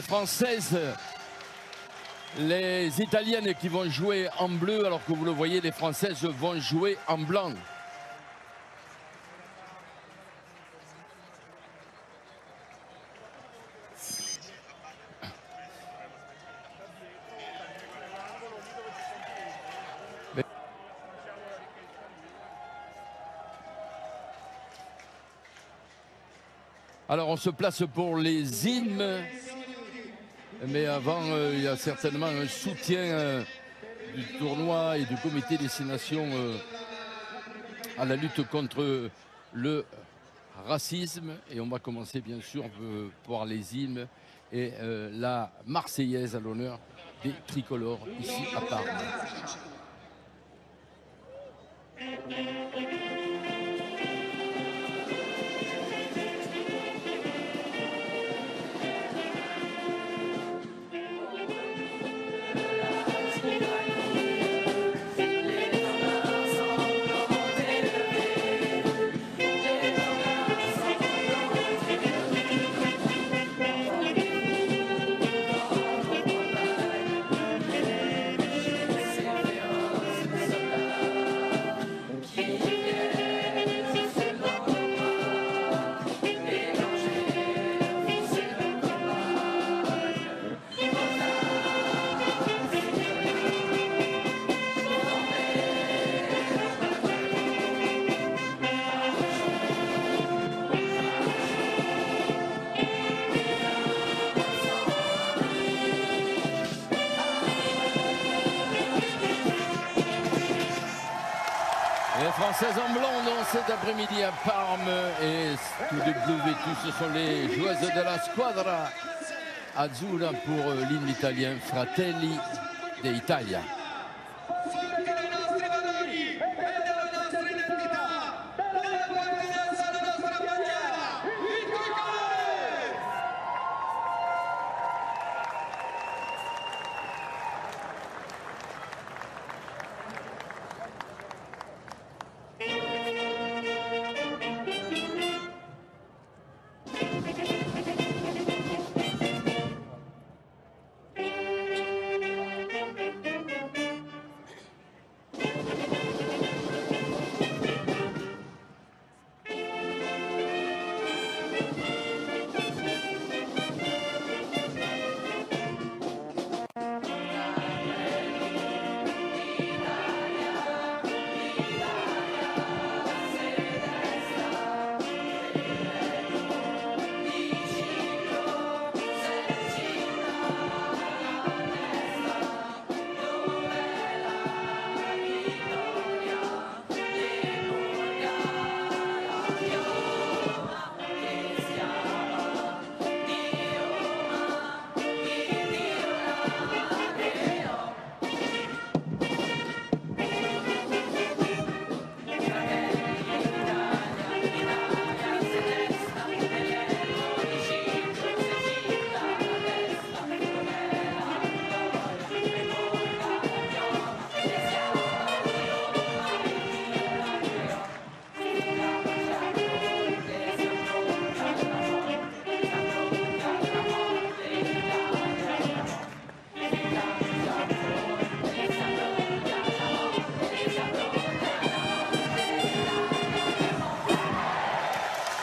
Françaises, les Italiennes qui vont jouer en bleu, alors que vous le voyez, les Françaises vont jouer en blanc. Alors on se place pour les hymnes, mais avant il y a certainement un soutien du tournoi et du comité destination à la lutte contre le racisme. Et on va commencer bien sûr par les hymnes et la Marseillaise à l'honneur des tricolores ici à Parme. Les Françaises en blanc, donc cet après-midi à Parme, et tous les bleus vêtus, ce sont les joueuses de la Squadra Azzurra pour l'hymne italien Fratelli d'Italia.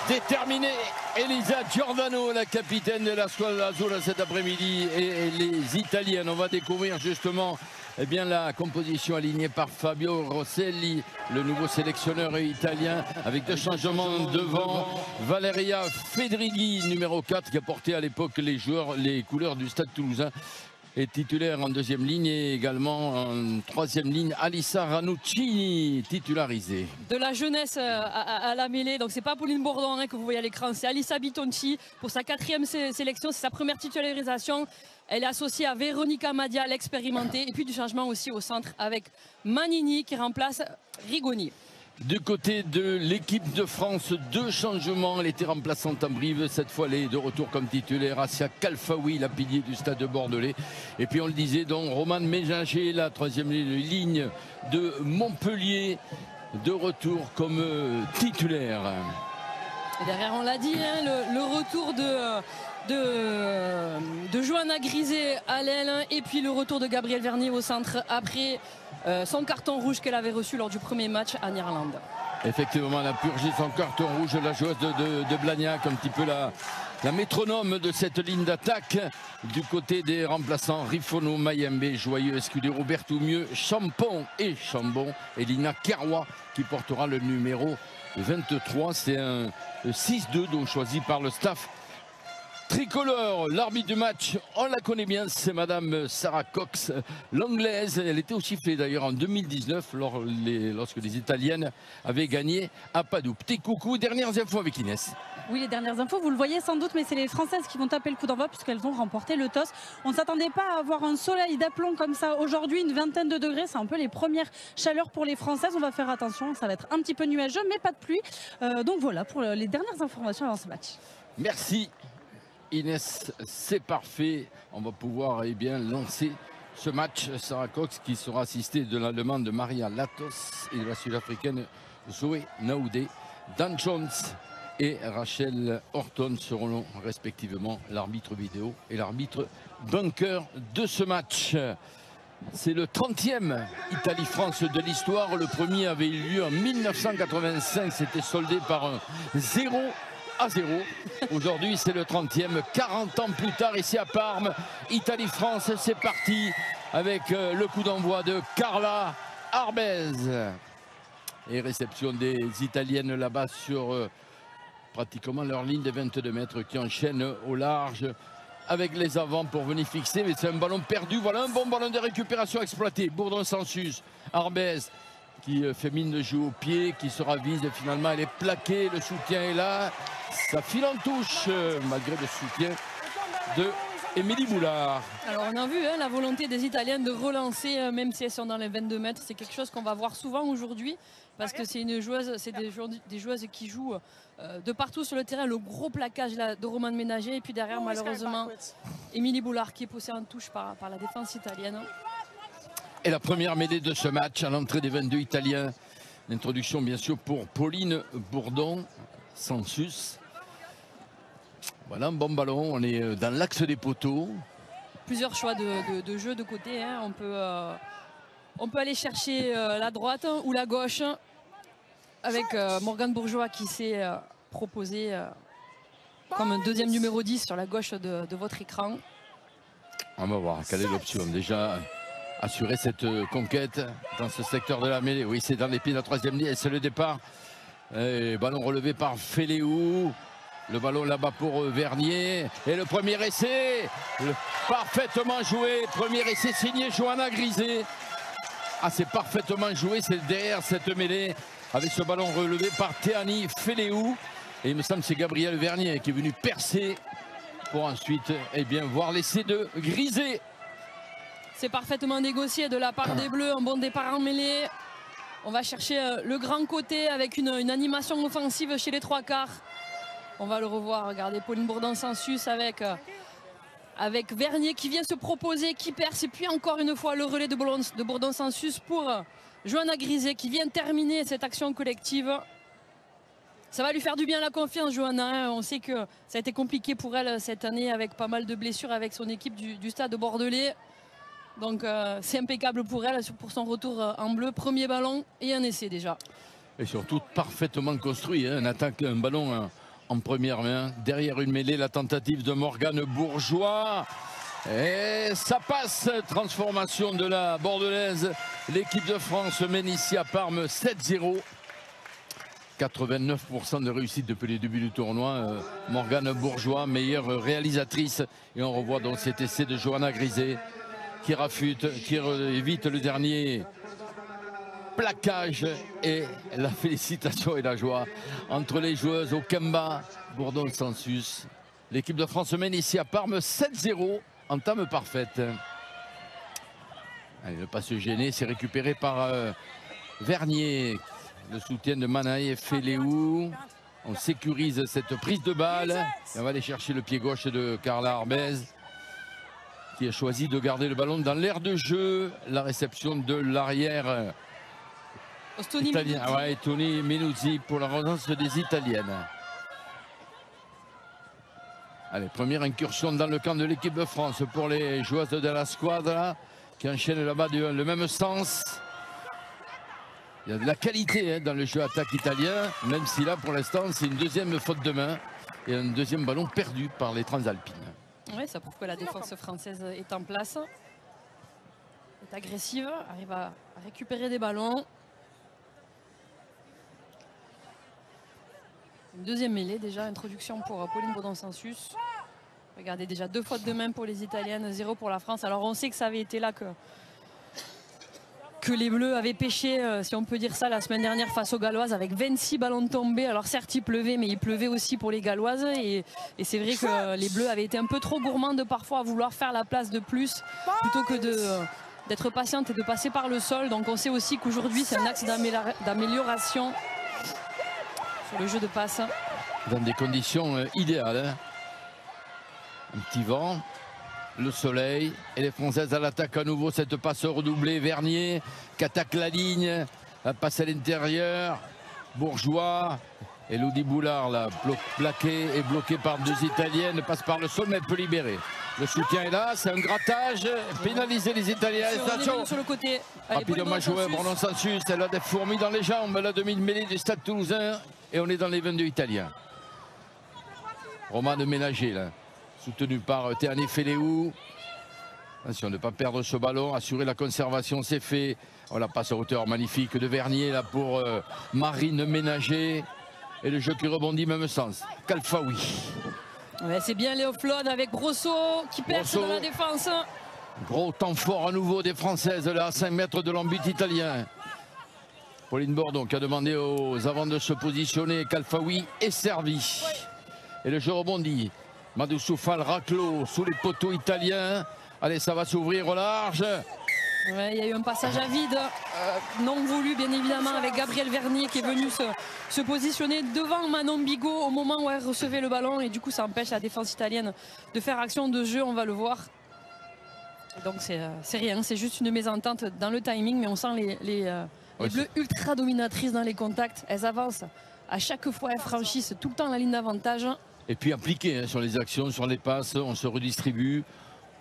Déterminée, Elisa Giordano, la capitaine de la Squadra Azzurra cet après-midi, et les Italiennes. On va découvrir justement la composition alignée par Fabio Rosselli, le nouveau sélectionneur italien, avec deux changements devant. Valeria Fedrighi, numéro 4, qui a porté à l'époque les couleurs du Stade Toulousain, est titulaire en deuxième ligne, et également en troisième ligne Alissa Ranuccini, titularisée. De la jeunesse à la mêlée, donc c'est pas Pauline Bourdon que vous voyez à l'écran, c'est Alissa Bitonci pour sa 4e sélection, c'est sa première titularisation. Elle est associée à Veronica Madia, l'expérimentée, et puis du changement aussi au centre avec Manini qui remplace Rigoni. Du côté de l'équipe de France, deux changements. Elle était remplaçante en Brive. Cette fois, elle est de retour comme titulaire. Assia Kalfaoui, la pilier du Stade de Bordelais. Et puis, on le disait, donc, Romane Méginger, la troisième ligne de Montpellier, de retour comme titulaire. Et derrière, on l'a dit, hein, le retour de Johanna Grisé à l'aile et puis le retour de Gabrielle Vernier au centre après son carton rouge qu'elle avait reçu lors du premier match en Irlande. Effectivement, elle a purgé son carton rouge, la joueuse de Blagnac, un petit peu la métronome de cette ligne d'attaque du côté des remplaçants Rifono, Mayembe, Joyeux, Escudero, Berthoumieux, Champon et Chambon et Lina Keroy qui portera le numéro 23. C'est un 6-2 donc choisi par le staff tricolore. L'arbitre du match, on la connaît bien, c'est Madame Sarah Cox, l'anglaise. Elle était au sifflet d'ailleurs en 2019 lorsque les Italiennes avaient gagné à Padoue. Petit coucou, dernières infos avec Inès. Oui, les dernières infos, vous le voyez sans doute, mais c'est les Françaises qui vont taper le coup d'envoi puisqu'elles ont remporté le toss. On ne s'attendait pas à avoir un soleil d'aplomb comme ça aujourd'hui, une vingtaine de degrés. C'est un peu les premières chaleurs pour les Françaises. On va faire attention, ça va être un petit peu nuageux, mais pas de pluie. Donc voilà pour les dernières informations avant ce match. Merci Inès, c'est parfait. On va pouvoir lancer ce match. Sarah Cox qui sera assistée de l'allemande Maria Latos et de la sud-africaine Zoé Naoudé. Dan Jones et Rachel Horton seront respectivement l'arbitre vidéo et l'arbitre bunker de ce match. C'est le 30e Italie-France de l'histoire. Le premier avait eu lieu en 1985. C'était soldé par un 0-0. Aujourd'hui, c'est le 30e. 40 ans plus tard, ici à Parme, Italie-France, c'est parti avec le coup d'envoi de Carla Arbez. Et réception des Italiennes là-bas sur pratiquement leur ligne de 22 mètres qui enchaîne au large avec les avants pour venir fixer. Mais c'est un ballon perdu. Voilà un bon ballon de récupération exploité. Bourdon-Sansus, Arbez qui fait mine de jouer au pied, qui se ravise. Finalement, elle est plaquée. Le soutien est là. Ça file en touche malgré le soutien de Émilie Boulard. Alors on a vu la volonté des Italiennes de relancer, même si elles sont dans les 22 mètres. C'est quelque chose qu'on va voir souvent aujourd'hui parce que c'est des joueuses qui jouent de partout sur le terrain. Le gros plaquage là, de Romane Ménager et puis derrière malheureusement Émilie Boulard qui est poussée en touche par la défense italienne. Et la première mêlée de ce match à l'entrée des 22 Italiens. L'introduction bien sûr pour Pauline Bourdon-Sansus. Voilà un bon ballon, on est dans l'axe des poteaux. Plusieurs choix de jeu de côté. Hein. On peut aller chercher la droite ou la gauche avec Morgane Bourgeois qui s'est proposé comme un deuxième numéro 10 sur la gauche de votre écran. On va voir quelle est l'option. Déjà assurer cette conquête dans ce secteur de la mêlée. Oui, c'est dans les pieds de la troisième ligne. C'est le départ. Et ballon relevé par Féléou. Le ballon là-bas pour Vernier. Et le premier essai. Parfaitement joué. Premier essai signé Johanna Grisé. Ah, c'est parfaitement joué. C'est derrière cette mêlée. Avec ce ballon relevé par Théani Féléou. Et il me semble que c'est Gabrielle Vernier qui est venu percer pour ensuite voir l'essai de Grisé. C'est parfaitement négocié de la part des Bleus. Un bon départ en mêlée. On va chercher le grand côté avec une animation offensive chez les trois quarts. On va le revoir. Regardez, Pauline Bourdon-Sansus avec Vernier qui vient se proposer, qui perce. Et puis encore une fois le relais de Bourdon-Sansus pour Johanna Grisé qui vient terminer cette action collective. Ça va lui faire du bien la confiance, Johanna. On sait que ça a été compliqué pour elle cette année avec pas mal de blessures avec son équipe du stade bordelais. Donc c'est impeccable pour elle, pour son retour en bleu. Premier ballon et un essai déjà. Et surtout parfaitement construit. Hein. Un ballon en première main. Derrière une mêlée, la tentative de Morgane Bourgeois. Et ça passe. Transformation de la bordelaise. L'équipe de France mène ici à Parme 7-0. 89% de réussite depuis les débuts du tournoi. Morgane Bourgeois, meilleure réalisatrice. Et on revoit donc cet essai de Johanna Grisé qui rafute, qui évite le dernier plaquage. Et la félicitation et la joie entre les joueuses au Kemba, Bourdon-Sansus. L'équipe de France mène ici à Parme 7-0. Entame parfaite. Allez, ne pas se gêner, c'est récupéré par Vernier. Le soutien de Manaï Féléou. On sécurise cette prise de balle. Et on va aller chercher le pied gauche de Carla Arbez, qui a choisi de garder le ballon dans l'aire de jeu. La réception de l'arrière italien. Ouais, Tony Minuzzi pour la relance des Italiennes. Allez, première incursion dans le camp de l'équipe de France pour les joueuses de la squadra qui enchaînent là-bas le même sens. Il y a de la qualité dans le jeu attaque italien, même si là pour l'instant c'est une deuxième faute de main et un deuxième ballon perdu par les Transalpines. Oui, ça prouve que la défense française est en place, est agressive, arrive à récupérer des ballons. Une deuxième mêlée déjà, introduction pour Pauline Baudon-Sensus. Regardez, déjà 2 fautes de main pour les Italiennes, 0 pour la France. Alors on sait que ça avait été là que les Bleus avaient pêché, si on peut dire ça, la semaine dernière face aux Galloises avec 26 ballons tombés. Alors certes il pleuvait, mais il pleuvait aussi pour les Galloises. Et c'est vrai que les Bleus avaient été un peu trop gourmandes parfois à vouloir faire la place de plus plutôt que d'être patientes et de passer par le sol. Donc on sait aussi qu'aujourd'hui c'est un axe d'amélioration sur le jeu de passe. Dans des conditions idéales. Hein. Un petit vent, le soleil et les Françaises à l'attaque à nouveau. Cette passe redoublée, Vernier qui attaque la ligne, la passe à l'intérieur, Bourgeois. Elodie Boulard, là, plaquée et bloquée par 2 Italiennes, passe par le sol, mais elle peut libérer. Le soutien est là, c'est un grattage, pénaliser les Italiens. Sur le côté. Rapidement joué, Baudon-Sensus, elle a des fourmis dans les jambes, la demi-mêlée du Stade Toulousain, et on est dans les 22 Italiens. Romane Ménager, là, soutenu par Théane Féléou. Attention de ne pas perdre ce ballon, assurer la conservation, c'est fait. On la passe à hauteur magnifique de Vernier, là, pour Marine Ménager. Et le jeu qui rebondit, même sens. Kalfaoui. Ouais, c'est bien Léo Flod avec Grosso qui perce dans la défense. Gros temps fort à nouveau des Françaises là, à 5 mètres de l'embut italien. Pauline Bourdon qui a demandé aux avants de se positionner. Kalfaoui est servi. Et le jeu rebondit. Madousoufal Raclo sous les poteaux italiens. Allez, ça va s'ouvrir au large. Ouais, il y a eu un passage à vide, non voulu bien évidemment, avec Gabriel Vernier qui est venu se positionner devant Manon Bigot au moment où elle recevait le ballon. Et du coup ça empêche la défense italienne de faire action de jeu, on va le voir. Et donc c'est rien, c'est juste une mésentente dans le timing, mais on sent les Bleus ultra dominatrices dans les contacts. Elles avancent à chaque fois, elles franchissent tout le temps la ligne d'avantage. Et puis appliqué sur les actions, sur les passes, on se redistribue.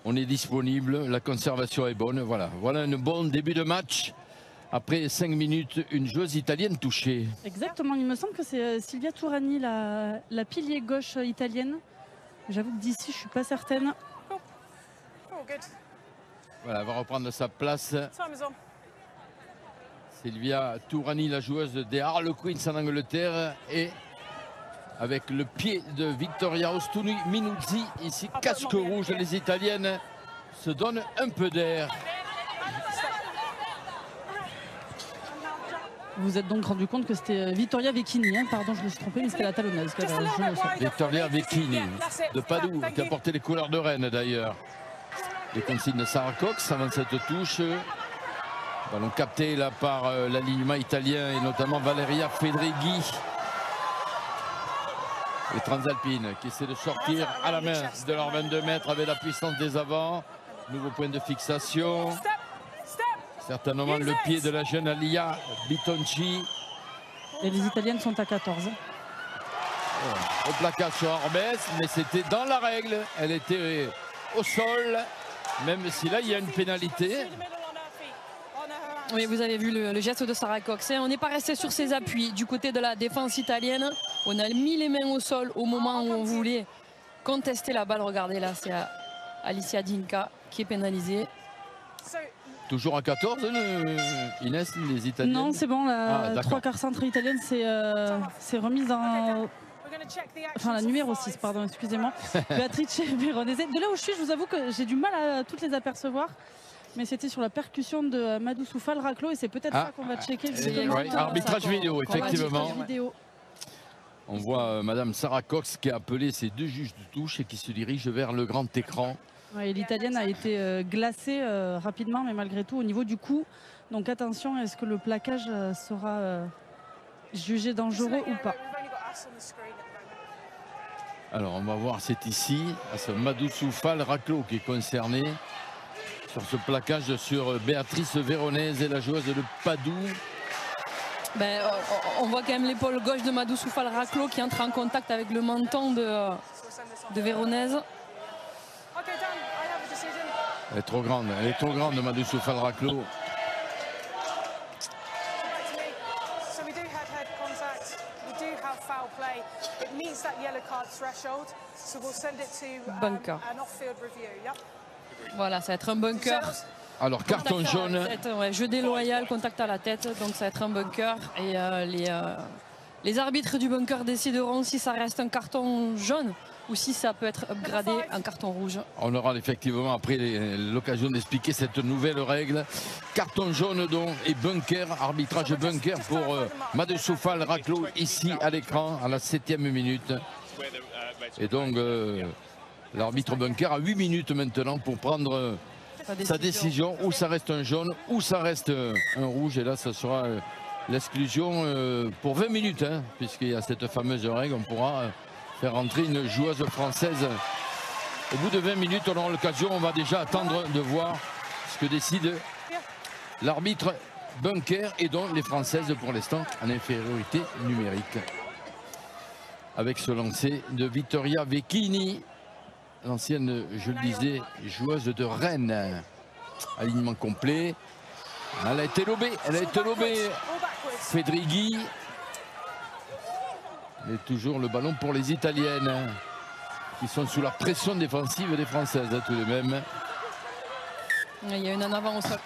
On est disponible, la conservation est bonne. Voilà un bon début de match. Après 5 minutes, une joueuse italienne touchée. Exactement, il me semble que c'est Silvia Tourani, la pilier gauche italienne. J'avoue que d'ici, je ne suis pas certaine. Voilà, elle va reprendre sa place. Silvia Tourani, la joueuse des Harlequins en Angleterre. Et avec le pied de Victoria Ostuni Minuzzi, ici casque rouge, les Italiennes se donnent un peu d'air. Vous vous êtes donc rendu compte que c'était Vittoria Vecchini, hein, pardon je me suis trompé, mais c'était la talonneuse. Victoria Vecchini de Padoue, qui a porté les couleurs de Rennes d'ailleurs. Les consignes de Sarah Cox avant cette touche. Ballon capté là par l'alignement italien et notamment Valeria Fedreghi. Les Transalpines qui essaient de sortir à la main de leurs 22 mètres avec la puissance des avants. Nouveau point de fixation. Certainement le pied de la jeune Alia Bitonci. Et les Italiennes sont à 14. Au placard sur Arbès, mais c'était dans la règle. Elle était au sol, même si là il y a une pénalité. Oui, vous avez vu le geste de Sarah Cox. On n'est pas resté sur ses appuis du côté de la défense italienne. On a mis les mains au sol au moment où on voulait contester la balle. Regardez là, c'est Alicia Dinka qui est pénalisée. Toujours à 14, Inès, les Italiennes? Non, c'est bon, la 3/4 centre italienne c'est remise en... Enfin, la numéro 6, pardon, excusez-moi. Béatrice Veronese. De là où je suis, je vous avoue que j'ai du mal à toutes les apercevoir. Mais c'était sur la percussion de Madousoufal Raclo et c'est peut-être ça qu'on va checker. Arbitrage vidéo, effectivement. Vidéo. On voit Madame Sarah Cox qui a appelé ses 2 juges de touche et qui se dirige vers le grand écran. Ouais, l'Italienne a été glacée rapidement, mais malgré tout au niveau du cou. Donc attention, est-ce que le plaquage sera jugé dangereux ou pas? Alors on va voir, c'est ici, à ce Madousoufal Raclo qui est concerné. Sur ce plaquage sur Béatrice Veronese et la joueuse de Padoue. On voit quand même l'épaule gauche de Madousoufal Raclo qui entre en contact avec le menton de Véronèse. Elle est trop grande, Madou Soufal-Raclos. Bunker. Voilà, ça va être un bunker. Alors, carton jaune. Ouais, jeu déloyal, contact à la tête, donc ça va être un bunker. Et les arbitres du bunker décideront si ça reste un carton jaune ou si ça peut être upgradé en carton rouge. On aura effectivement après l'occasion d'expliquer cette nouvelle règle. Carton jaune donc et bunker, arbitrage bunker pour Madou Soufal-Raclos ici à l'écran à la 7e minute. Et donc l'arbitre bunker a 8 minutes maintenant pour prendre sa décision, où ça reste un jaune, où ça reste un rouge. Et là ça sera l'exclusion pour 20 minutes, hein, puisqu'il y a cette fameuse règle, on pourra faire rentrer une joueuse française. Au bout de 20 minutes, on aura l'occasion, on va déjà attendre de voir ce que décide l'arbitre bunker et donc les Françaises pour l'instant en infériorité numérique. Avec ce lancer de Vittoria Vecchini, l'ancienne, je le disais, joueuse de Rennes. Alignement complet. Elle a été lobée, Fedrighi. Et toujours le ballon pour les Italiennes qui sont sous la pression défensive des Françaises, tout de même. Il y a une en avant au sol.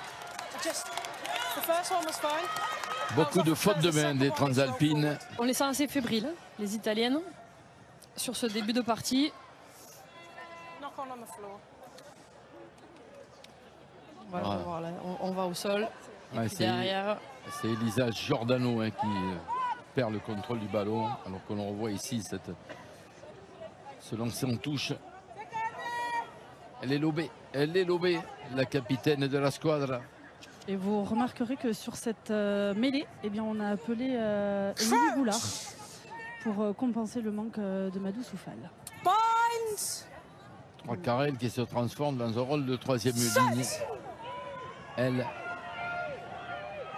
Beaucoup de fautes de main des Transalpines. On les sent assez fébriles, les Italiennes, sur ce début de partie. Voilà, voilà. On va au sol. Ouais, derrière. C'est Elisa Giordano qui perd le contrôle du ballon, alors que l'on revoit ici ce lancer en touche. Elle est lobée, la capitaine de la squadra. Et vous remarquerez que sur cette mêlée, eh bien, on a appelé Émilie Goulard pour compenser le manque de Madou Soufal. Carrel qui se transforme dans un rôle de troisième ligne. Elle,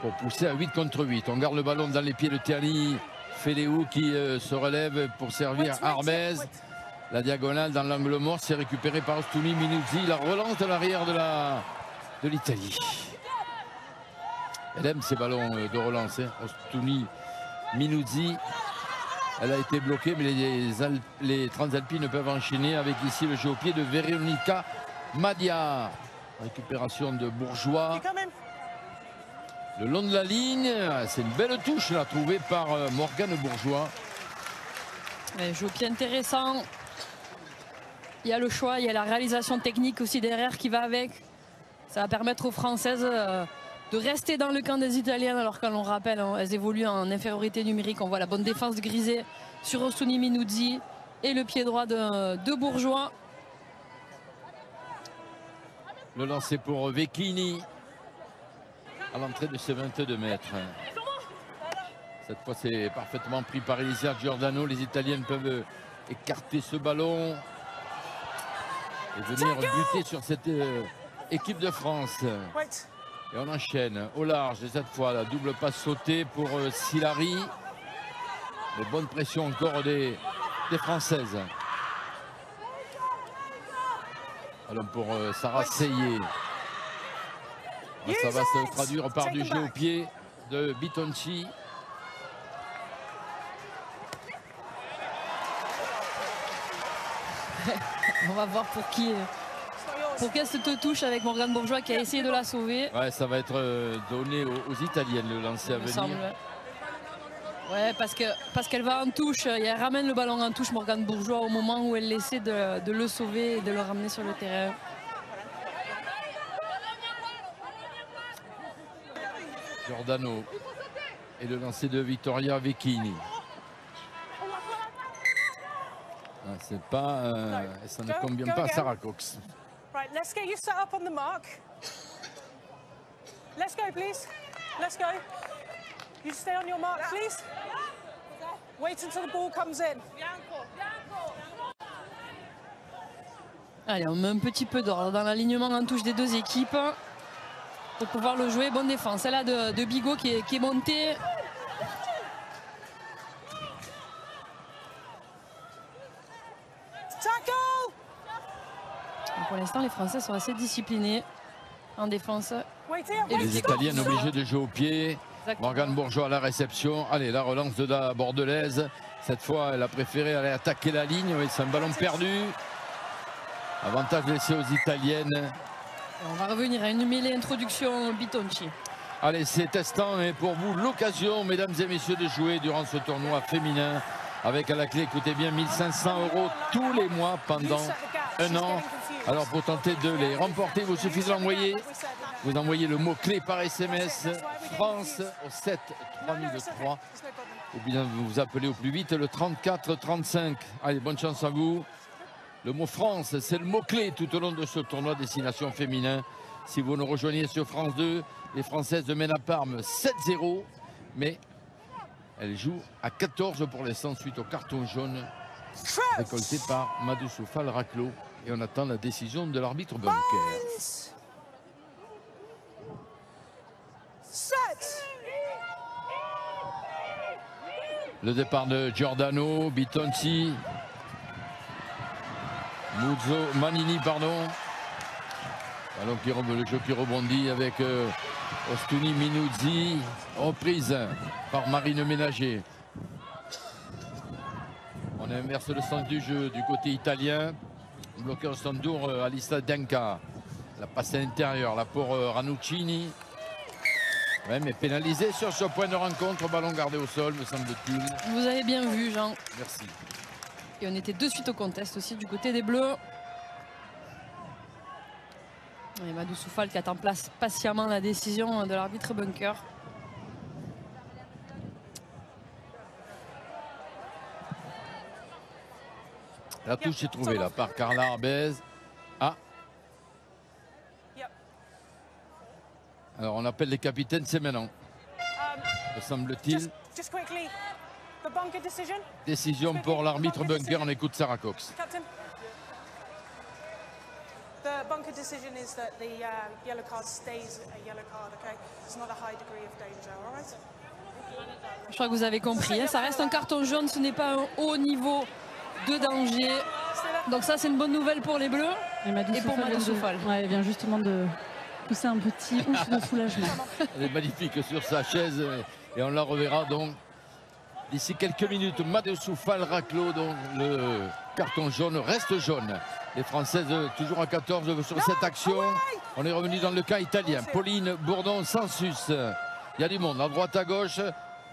pour pousser à 8 contre 8. On garde le ballon dans les pieds de Tiani. Féléou qui se relève pour servir Arbez. La diagonale dans l'angle mort, c'est récupéré par Ostuni. Minuzzi, la relance de l'arrière de l'Italie. Elle aime ces ballons de relance. Ostuni, Minuzzi. Elle a été bloquée, mais les Transalpines peuvent enchaîner avec ici le jeu au pied de Veronica Madia. Récupération de Bourgeois. Le long de la ligne, c'est une belle touche là, trouvée par Morgane Bourgeois. Jeu au pied intéressant. Il y a le choix, il y a la réalisation technique aussi derrière qui va avec. Ça va permettre aux Françaises de rester dans le camp des Italiennes, alors qu'on rappelle, hein, elles évoluent en infériorité numérique. On voit la bonne défense de Griset sur Ostuni Minuzzi et le pied droit de Bourgeois. Le lancer pour Vecchini à l'entrée de ce 22 mètres. Cette fois, c'est parfaitement pris par Elisa Giordano. Les Italiennes peuvent écarter ce ballon et venir buter sur cette équipe de France. Et on enchaîne au large. Et cette fois, la double passe sautée pour Silari. De bonnes pressions encore des Françaises. Alors pour Sarah Seyé. Ça va se traduire par du jeu au pied de Bitonci. On va voir pour qui. Pour quelle cette touche avec Morgane Bourgeois qui a essayé de la sauver. Ouais, ça va être donné aux Italiennes le lancer à venir. Semble. Ouais, parce qu'elle va en touche, elle ramène le ballon en touche, Morgane Bourgeois, au moment où elle essaie de le sauver et de le ramener sur le terrain. Giordano et le lancer de Vittoria Vecchini. C'est pas, ça ne convient pas à Sarah Cox. Right, let's get you set up on the mark. Let's go, please. Let's go. You stay on your mark, please. Wait until the ball comes in. Allez, on met un petit peu d'ordre dans l'alignement en touche des deux équipes pour pouvoir le jouer. Bonne défense. Celle-là de Bigot qui est montée. pour l'instant, les Français sont assez disciplinés en défense. Et les Italiennes obligées de jouer au pied. Exactement. Morgane Bourgeois à la réception. Allez, la relance de la Bordelaise. Cette fois, elle a préféré aller attaquer la ligne. Oui, c'est un ballon perdu. Avantage laissé aux Italiennes. On va revenir à une mêlée introduction Bitonci. Allez, c'est testant et pour vous l'occasion, mesdames et messieurs, de jouer durant ce tournoi féminin avec à la clé, écoutez bien, 1 500 € tous les mois pendant un an. Alors pour tenter de les remporter, il vous suffit de l'envoyer. Vous envoyez le mot-clé par SMS France au 7 3003 ou bien vous appelez au plus vite le 34 35. Allez, bonne chance à vous. Le mot France, c'est le mot-clé tout au long de ce tournoi destination féminin. Si vous nous rejoignez sur France 2, les Françaises mènent à Parme 7-0, mais elles jouent à 14 pour l'instant suite au carton jaune récolté par Madou Soufal Raclo. Et on attend la décision de l'arbitre Bunker. Le départ de Giordano, Bitonci, Manini, pardon. Alors le jeu qui rebondit avec Ostuni Minuzzi, reprise par Marine Ménager. On inverse le sens du jeu du côté italien. Bloqueur Sandour, Alista Denka. La passe à l'intérieur, là pour Ranuccini. Ouais, mais pénalisé sur ce point de rencontre, ballon gardé au sol, me semble-t-il. Vous avez bien vu, Jean. Merci. Et on était de suite au contest aussi du côté des Bleus. Et Madou Soufal qui attend patiemment la décision de l'arbitre Bunker. La touche est trouvée là par Carla Arbez. Ah. Alors on appelle les capitaines, c'est maintenant. Me semble-t-il. Décision pour l'arbitre Bunker, on écoute Sarah Cox. The Bunker decision is that the yellow card stays a yellow card, okay? It's not a high degree of danger, all right? Je crois que vous avez compris, hein, ça reste un carton jaune, ce n'est pas un haut niveau de danger. Donc ça, c'est une bonne nouvelle pour les Bleus et pour Madou Soufal. Ouais, elle vient justement de pousser un petit ouf de soulagement. Elle est magnifique sur sa chaise et on la reverra donc d'ici quelques minutes. Madou Soufal Raclo, donc le carton jaune reste jaune. Les Françaises toujours à 14 sur cette action. On est revenu dans le cas italien. Pauline Bourdon, Sensus. Il y a du monde à droite, à gauche.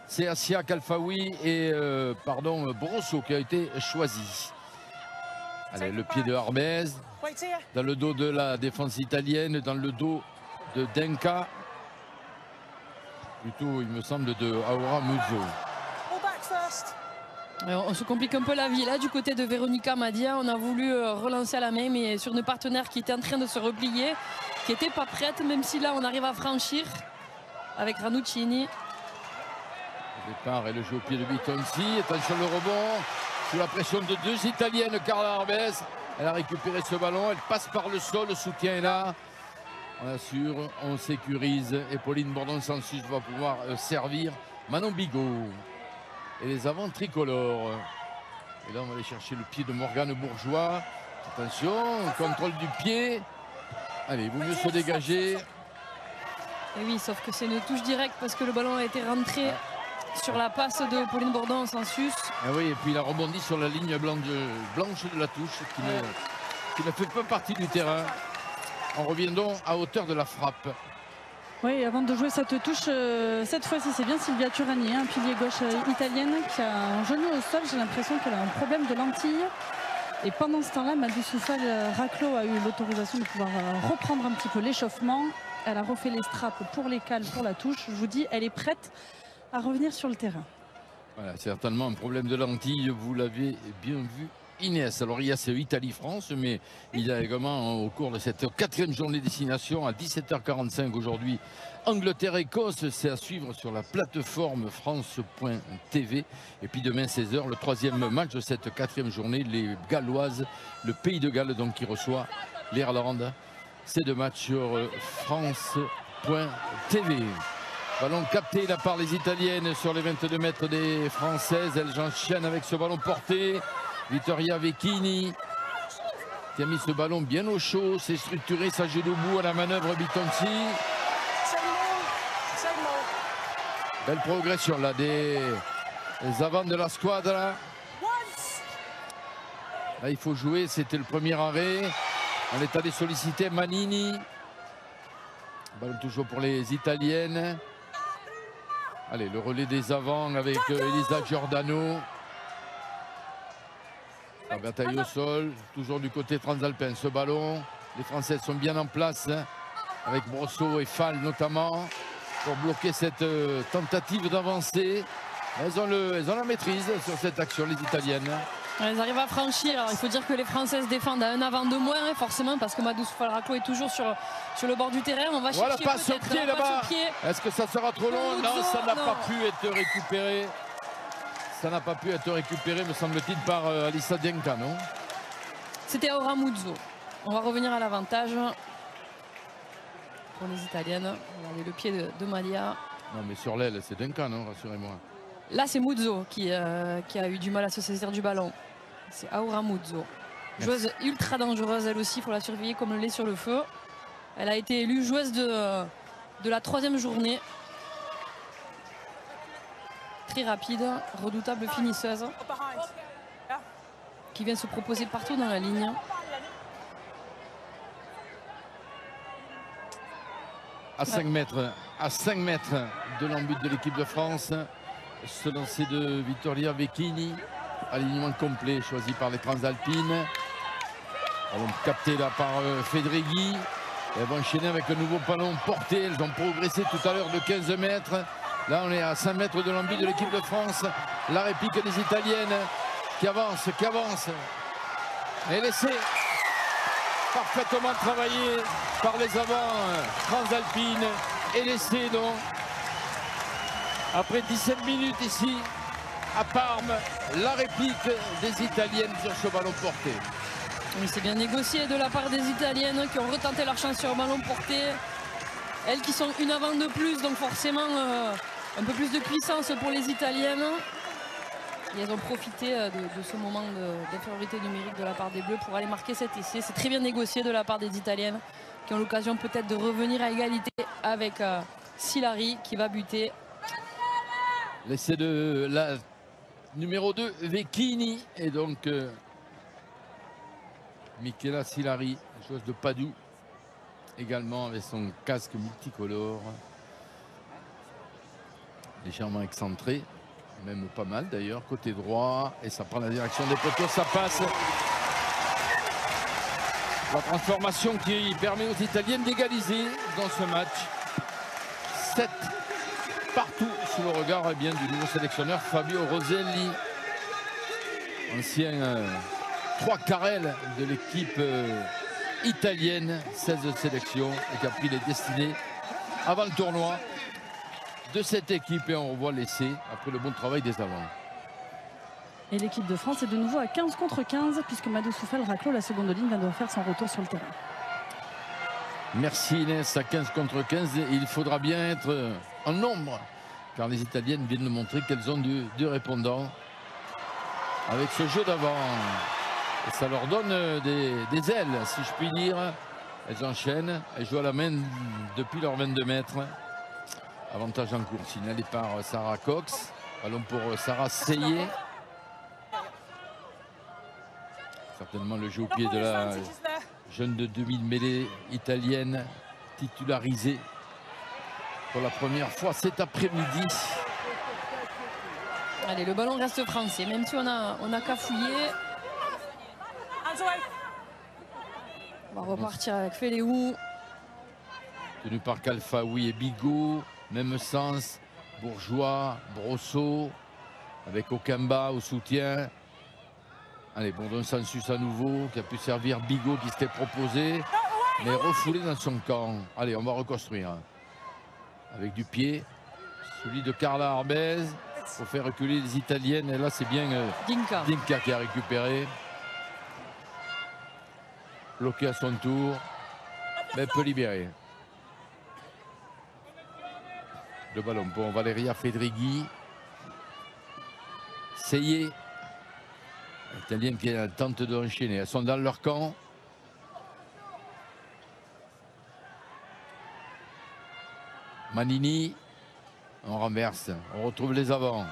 C'est Assia Kalfaoui et Brosso qui a été choisi. Allez, le pied de Arbez. Dans le dos de la défense italienne, dans le dos de Denka. Plutôt, il me semble, de Aura Muzzo. On se complique un peu la vie là du côté de Véronica Madia. On a voulu relancer à la main, mais sur une partenaire qui était en train de se replier, qui n'était pas prête, même si là on arrive à franchir avec Ranuccini. Le départ et le jeu au pied de Bitonci. Attention le rebond sous la pression de deux Italiennes. Carla Arbez, elle a récupéré ce ballon, elle passe par le sol, le soutien est là. On assure, on sécurise et Pauline Bourdon-Sensus va pouvoir servir Manon Bigot. Et les avants tricolores. Et là, on va aller chercher le pied de Morgane Bourgeois. Attention, contrôle du pied. Allez, il vaut mieux se dégager. Et oui, sauf que c'est une touche directe parce que le ballon a été rentré sur la passe de Pauline Bourdon-Sensus. Et oui, et puis il a rebondi sur la ligne blanche de la touche qui ne fait pas partie du terrain. On revient donc à hauteur de la frappe. Oui, avant de jouer cette touche, cette fois-ci, c'est bien Silvia Turani, un pilier gauche italienne qui a un genou au sol. J'ai l'impression qu'elle a un problème de lentille. Et pendant ce temps-là, Madou Soufal Raclo a eu l'autorisation de pouvoir reprendre un petit peu l'échauffement. Elle a refait les straps pour les cales, pour la touche. Je vous dis, elle est prête à revenir sur le terrain. Voilà, certainement un problème de lentille, vous l'avez bien vu. Inès, alors il y a ce Italie-France, mais il y a également au cours de cette 4e journée destination à 17h45 aujourd'hui, Angleterre-Écosse, c'est à suivre sur la plateforme France.tv. Et puis demain 16h, le 3e match de cette 4e journée, les Galloises, le Pays de Galles donc qui reçoit l'Irlande. Ces deux matchs sur France.tv. Ballon capté là par les Italiennes sur les 22 mètres des Françaises. Elles enchaînent avec ce ballon porté. Vittoria Vecchini. qui a mis ce ballon bien au chaud. C'est structuré, ça joue debout à la manœuvre Bitonci. Belle progression là des avants de la squadra. Là, il faut jouer, c'était le premier arrêt. On est allé solliciter Manini. Ballon toujours pour les Italiennes. Allez, le relais des avants avec Elisa Giordano. La bataille au sol, toujours du côté transalpin. Ce ballon, les Françaises sont bien en place, avec Brosseau et Fall notamment, pour bloquer cette tentative d'avancer. Elles ont la maîtrise sur cette action, les Italiennes. Elles arrivent à franchir. Alors, il faut dire que les Françaises défendent à un avant de moins, hein, forcément, parce que Madou Souffal-Raclos est toujours sur le bord du terrain. On va chercher voilà, passe au pied là-bas. Est-ce que ça sera trop long? Non, ça n'a pas pu être récupéré. Ça n'a pas pu être récupéré, me semble-t-il, par Alissa Dienka, non? C'était Aura Muzzo. On va revenir à l'avantage pour les Italiennes. Regardez le pied de Malia. Non, mais sur l'aile, c'est Dienka, non? Rassurez-moi. Là, c'est Muzzo qui a eu du mal à se saisir du ballon. C'est Aura Muzzo. Joueuse ultra dangereuse, elle aussi, il faut la surveiller comme le lait sur le feu. Elle a été élue joueuse de la 3e journée. Très rapide, redoutable finisseuse, qui vient se proposer partout dans la ligne. À 5 mètres de l'embut de l'équipe de France. Ce lancer de Vittoria Vecchini, alignement complet choisi par les Transalpines. Ballon capté là par Fedreghi. Elles vont enchaîner avec le nouveau ballon porté. Elles ont progressé tout à l'heure de 15 mètres. Là, on est à 5 mètres de l'embut de l'équipe de France. La réplique des Italiennes qui avance. Et laissé parfaitement travaillé par les avants Transalpines. Et laissé donc. Après 17 minutes ici, à Parme, la réplique des Italiennes sur ce ballon porté. Oui, c'est bien négocié de la part des Italiennes qui ont retenté leur chance sur le ballon porté. Elles qui sont une avant de plus, donc forcément un peu plus de puissance pour les Italiennes. Et elles ont profité de ce moment d'infériorité numérique de la part des Bleus pour aller marquer cet essai. C'est très bien négocié de la part des Italiennes qui ont l'occasion peut-être de revenir à égalité avec Silari qui va buter. L'essai de la numéro 2, Vecchini, et donc Michela Silari, joueuse de Padoue, également avec son casque multicolore, légèrement excentré, même pas mal d'ailleurs, côté droit, et ça prend la direction des poteaux, ça passe. La transformation qui permet aux Italiennes d'égaliser dans ce match. 7 partout sous le regard du nouveau sélectionneur Fabio Roselli, ancien 3 carrels de l'équipe italienne, 16 sélections, et qui a pris les destinées avant le tournoi de cette équipe. Et on revoit l'essai après le bon travail des avants. Et l'équipe de France est de nouveau à 15 contre 15 puisque Madou Souffal-Raclos, la seconde ligne, vient de faire son retour sur le terrain. Merci Inès, à 15 contre 15, et il faudra bien être en nombre, car les Italiennes viennent de montrer qu'elles ont du répondant avec ce jeu d'avant. Et ça leur donne des ailes, si je puis dire. Elles enchaînent, elles jouent à la main depuis leurs 22 mètres. Avantage en cours, signalé par Sarah Cox. Ballon pour Sarah Seyé. Certainement le jeu au pied de la jeune de 2000 mêlée italienne, titularisée pour la première fois cet après-midi. Allez, le ballon reste français, même si on a cafouillé. On va repartir avec Féléou. Tenu par Kalfaoui et Bigot, même sens, Bourgeois, Brosseau, avec Okamba au soutien. Allez, bon consensus à nouveau, qui a pu servir Bigot qui s'était proposé, mais refoulé dans son camp. Allez, on va reconstruire. Avec du pied, celui de Carla Arbez, pour faire reculer les Italiennes. Et là, c'est bien Dinka qui a récupéré. Bloqué à son tour, mais peut libérer. Le ballon pour Valeria Fedreghi. Seyé. Les Italiennes qui tentent d'enchaîner. Elles sont dans leur camp. Manini, on renverse, on retrouve les avants.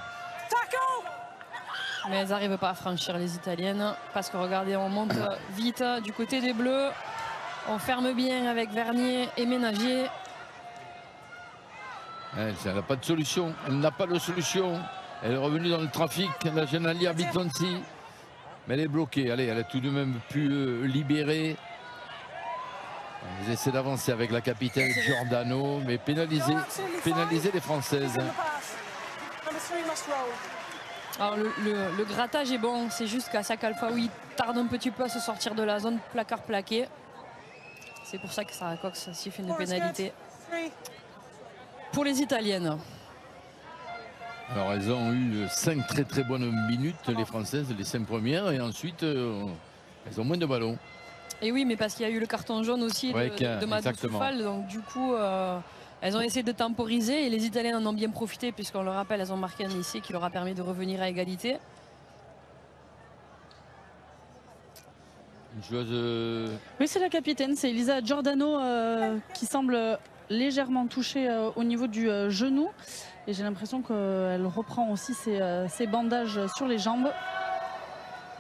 Mais elles n'arrivent pas à franchir les Italiennes parce que regardez, on monte vite du côté des Bleus. On ferme bien avec Vernier et Ménagier. Elle n'a pas de solution, elle n'a pas de solution. Elle est revenue dans le trafic, la jeune Alia Bitonci. Mais elle est bloquée, allez, elle a tout de même pu libérer. Ils essaient d'avancer avec la capitaine Giordano, mais pénaliser les Françaises. Alors le grattage est bon, c'est juste qu'Assak Alfaoui tarde un petit peu à se sortir de la zone placard plaqué. C'est pour ça que Sarah Cox s'y fait une pénalité pour les Italiennes. Alors elles ont eu 5 très bonnes minutes, les Françaises, les 5 premières, et ensuite elles ont moins de ballons. Et oui, mais parce qu'il y a eu le carton jaune aussi de Madou Soufal, donc du coup elles ont essayé de temporiser et les Italiennes en ont bien profité puisqu'on le rappelle, elles ont marqué un essai qui leur a permis de revenir à égalité. Une joueuse... Oui, c'est la capitaine, c'est Elisa Giordano qui semble légèrement touchée au niveau du genou. Et j'ai l'impression qu'elle reprend aussi ses bandages sur les jambes.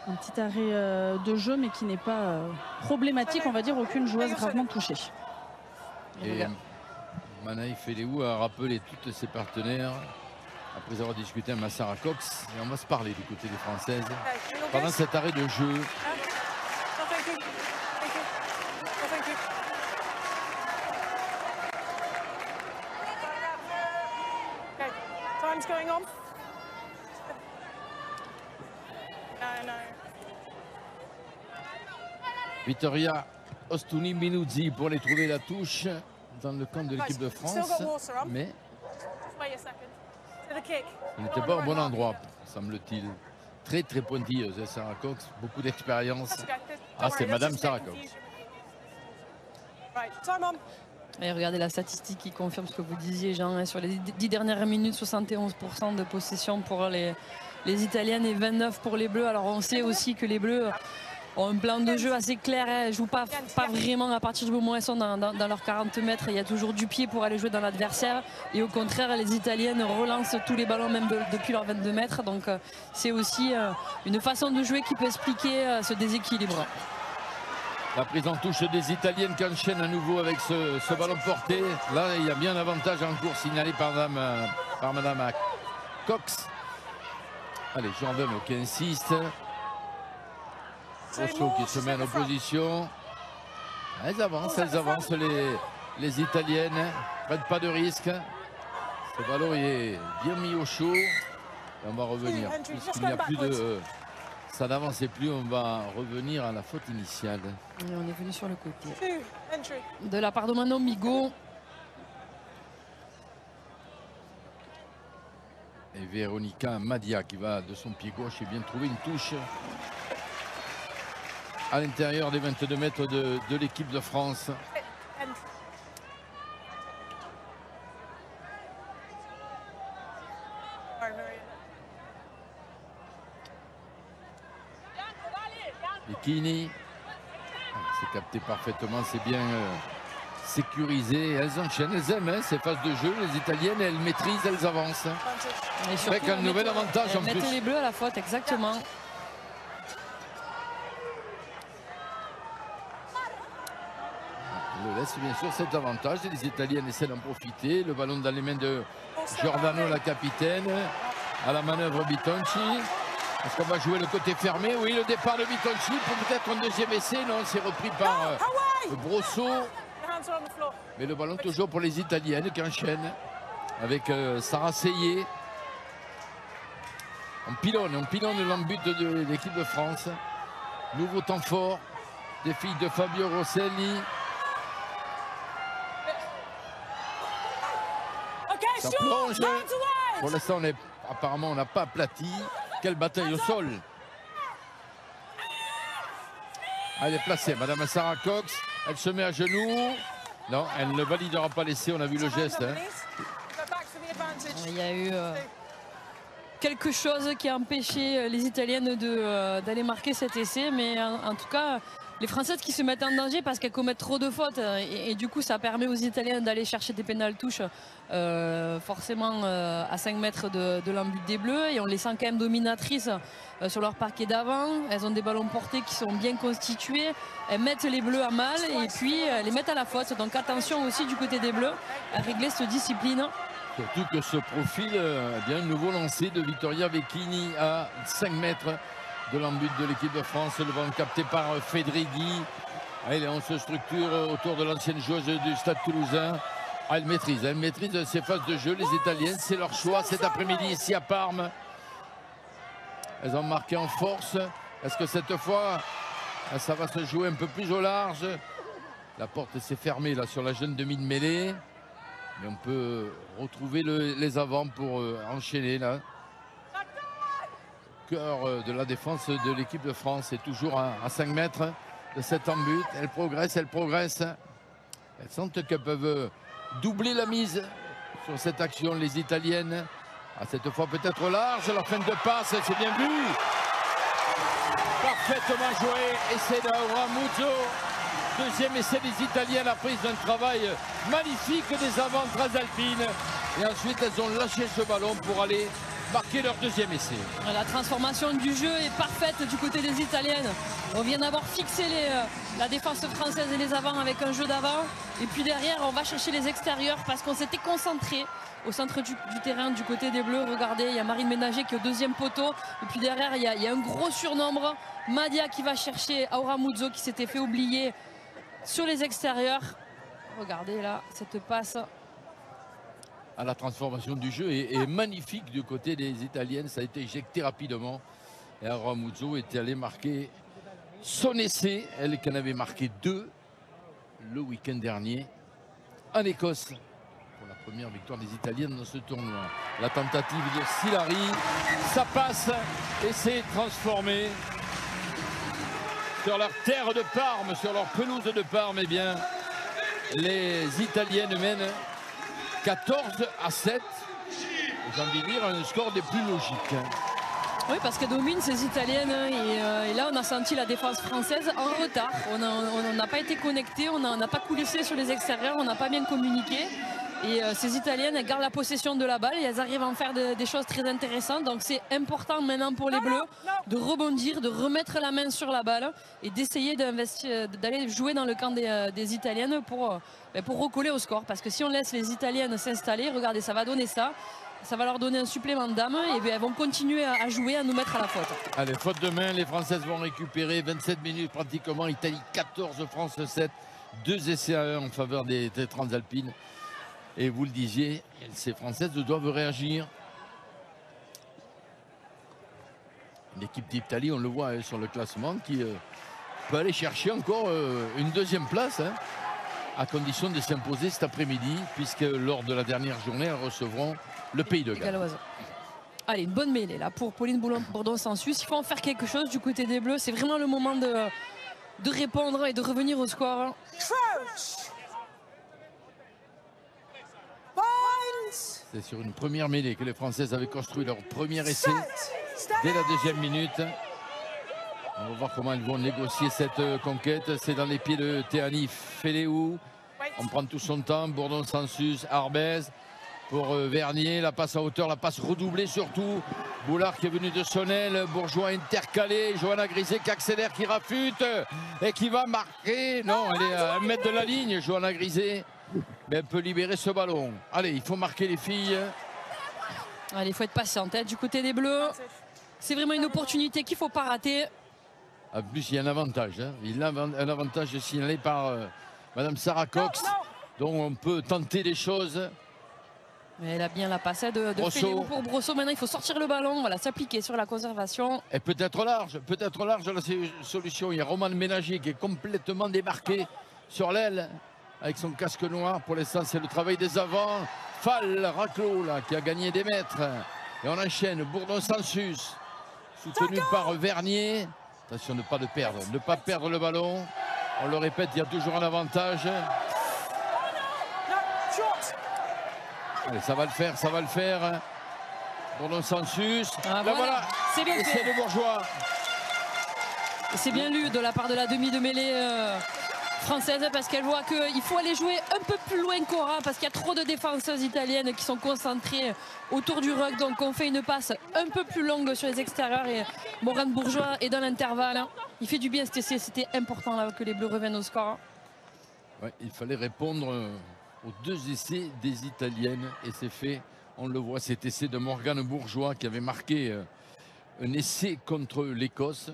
Un petit arrêt de jeu, mais qui n'est pas problématique, on va dire, aucune joueuse gravement touchée. Et Manaï Feleou a rappelé toutes ses partenaires après avoir discuté avec Sarah Cox. Et on va se parler du côté des Françaises pendant cet arrêt de jeu. Going on? No. Vittoria Ostuni Minuzzi pour aller trouver la touche dans le camp de l'équipe de France. Mais il n'était pas au bon endroit, semble-t-il. Très pointilleuse, Sarah Cox, beaucoup d'expérience. Ah, c'est Madame Sarah Cox. Et regardez la statistique qui confirme ce que vous disiez, Jean, hein, sur les 10 dernières minutes, 71% de possession pour les Italiennes et 29% pour les Bleus. Alors on sait aussi que les Bleus ont un plan de jeu assez clair, elles ne jouent pas vraiment à partir du moment où elles sont dans leurs 40 mètres. Il y a toujours du pied pour aller jouer dans l'adversaire. Et au contraire, les Italiennes relancent tous les ballons, même depuis leurs 22 mètres. Donc c'est aussi une façon de jouer qui peut expliquer ce déséquilibre. La prise en touche des Italiennes qui enchaîne à nouveau avec ce ballon porté. Là, il y a bien un avantage en cours signalé par Madame Cox. Allez, Giordano qui insiste. Rosso qui se met en opposition. Elles avancent les Italiennes. Ne prennent pas de risque. Ce ballon est bien mis au chaud. Et on va revenir. Puisqu'il n'y a plus de... Ça n'avançait plus, on va revenir à la faute initiale. Et on est venu sur le côté. De la part de Manon Migaud. Et Véronica Madia qui va de son pied gauche et bien trouver une touche à l'intérieur des 22 mètres de l'équipe de France. Kini, c'est capté parfaitement, c'est bien sécurisé. Elles enchaînent, elles aiment ces phases de jeu. Les Italiennes, elles maîtrisent, elles avancent. Avec un nouvel avantage en plus. Mettez les Bleus à la faute, exactement. Le laisse bien sûr cet avantage. Les Italiennes essaient d'en profiter. Le ballon dans les mains de Giordano, la capitaine. À la manœuvre Bitonci. Est-ce qu'on va jouer le côté fermé? Oui, le départ de Bitonci pour peut-être un deuxième essai. Non, c'est repris par Brosso. Mais le ballon toujours pour les Italiennes qui enchaînent avec Sarah Seyé. On pilonne l'embut de l'équipe de France. Nouveau temps fort des filles de Fabio Rosselli. Ça plonge. Pour l'instant, apparemment, on n'a pas aplati. Quelle bataille au sol. Elle est placée, Madame Sarah Cox. Elle se met à genoux. Non, elle ne validera pas l'essai, on a vu le geste. Hein. Il y a eu quelque chose qui a empêché les Italiennes d'aller marquer cet essai. Mais en tout cas, les Françaises qui se mettent en danger parce qu'elles commettent trop de fautes et du coup ça permet aux Italiens d'aller chercher des pénales touches forcément à 5 mètres de l'embut des Bleus, et on les sent quand même dominatrices sur leur parquet d'avant. Elles ont des ballons portés qui sont bien constitués, elles mettent les Bleus à mal et puis elles les mettent à la faute, donc attention aussi du côté des Bleus à régler cette discipline. Surtout que ce profil, bien un nouveau lancé de Vittoria Vecchini à 5 mètres de l'embut de l'équipe de France. Le ballon capté par Fedrighi. Allez, on se structure autour de l'ancienne joueuse du Stade Toulousain. Elle maîtrise ces phases de jeu, les Italiennes. C'est leur choix cet après-midi ici à Parme. Elles ont marqué en force. Est-ce que cette fois, ça va se jouer un peu plus au large? La porte s'est fermée là sur la jeune demi de mêlée. Mais on peut retrouver les avants pour enchaîner là. Cœur de la défense de l'équipe de France est toujours à 5 mètres de cet embut. Elle progresse, elle progresse. Elles sentent qu'elles peuvent doubler la mise sur cette action, les Italiennes. Cette fois peut-être large, la fin de passe, c'est bien vu. Parfaitement joué, essai d'Aura Muzzo. Deuxième essai des Italiens, la prise d'un travail magnifique des avants transalpines. Et ensuite, elles ont lâché ce ballon pour aller marquer leur deuxième essai. La transformation du jeu est parfaite du côté des Italiennes. On vient d'avoir fixé la défense française et les avants avec un jeu d'avant. Et puis derrière, on va chercher les extérieurs parce qu'on s'était concentré au centre du terrain du côté des Bleus. Regardez, il y a Marine Ménager qui est au deuxième poteau. Et puis derrière, il y a un gros surnombre. Madia qui va chercher Aura Muzzo qui s'était fait oublier sur les extérieurs. Regardez là, cette passe. La transformation du jeu est magnifique du côté des Italiennes. Ça a été éjecté rapidement. Et Aura Muzzo était allée marquer son essai. Elle qui en avait marqué 2 le week-end dernier en Écosse. Pour la première victoire des Italiennes dans ce tournoi. La tentative de Silari. Ça passe et c'est transformé. Sur leur terre de Parme, sur leur pelouse de Parme, eh bien, les Italiennes mènent 14-7. J'ai envie de dire un score des plus logiques. Oui, parce qu'elles dominent ces Italiennes et là on a senti la défense française en retard. On n'a pas été connecté, on n'a pas coulissé sur les extérieurs, on n'a pas bien communiqué. Et ces Italiennes, elles gardent la possession de la balle et elles arrivent à en faire des choses très intéressantes. Donc c'est important maintenant pour les Bleus de rebondir, de remettre la main sur la balle et d'essayer d'aller jouer dans le camp des Italiennes pour recoller au score. Parce que si on laisse les Italiennes s'installer, regardez, ça va donner ça. Ça va leur donner un supplément d'âme et elles vont continuer à jouer, à nous mettre à la faute. Allez, faute de main, les Françaises vont récupérer 27 minutes pratiquement. Italie 14, France 7. 2 essais à 1 en faveur des Transalpines. Et vous le disiez, ces Françaises doivent réagir. L'équipe d'Italie, on le voit sur le classement, qui peut aller chercher encore une deuxième place, hein, à condition de s'imposer cet après-midi, puisque lors de la dernière journée, elles recevront le Pays de Galles. Allez, une bonne mêlée là pour Pauline Bourdon-Sansus. Il faut en faire quelque chose du côté des Bleus. C'est vraiment le moment de répondre et de revenir au score. C'est sur une première mêlée que les Françaises avaient construit leur premier essai dès la deuxième minute. On va voir comment elles vont négocier cette conquête. C'est dans les pieds de Théani Féléou. On prend tout son temps. Bourdon-Sansus, Arbez pour Vernier. La passe à hauteur, la passe redoublée surtout. Boulard qui est venu de Sonnel. Bourgeois intercalé. Johanna Grisé qui accélère, qui rafute et qui va marquer. Non, elle est à 1 mètre de la ligne, Johanna Grisé. Mais elle peut libérer ce ballon. Allez, il faut marquer les filles. Allez, il faut être patient. Du côté des Bleus, c'est vraiment une opportunité qu'il ne faut pas rater. En plus, il y a un avantage. Hein. Il y a un avantage signalé par Madame Sarah Cox, dont on peut tenter des choses. Mais elle a bien la passe de Féléou pour Brosseau. Maintenant, il faut sortir le ballon, voilà, s'appliquer sur la conservation. Et peut-être large la solution. Il y a Romane Ménager qui est complètement débarqué sur l'aile avec son casque noir. Pour l'instant, c'est le travail des avants. Fall, Raclo, là, qui a gagné des mètres. Et on enchaîne. Bourdon-Sansus, soutenu par Vernier. Attention, ne pas perdre le ballon. On le répète, il y a toujours un avantage. Allez, ça va le faire. Bourdon-Sansus. Voilà. C'est de Bourgeois. C'est bien lu de la part de la demi de mêlée française parce qu'elle voit qu'il faut aller jouer un peu plus loin qu'Ora parce qu'il y a trop de défenseuses italiennes qui sont concentrées autour du ruck. Donc on fait une passe un peu plus longue sur les extérieurs et Morgane Bourgeois est dans l'intervalle. Il fait du bien cet essai, c'était important là, que les Bleus reviennent au score. Ouais, il fallait répondre aux 2 essais des Italiennes et c'est fait. On le voit, cet essai de Morgane Bourgeois qui avait marqué un essai contre l'Écosse.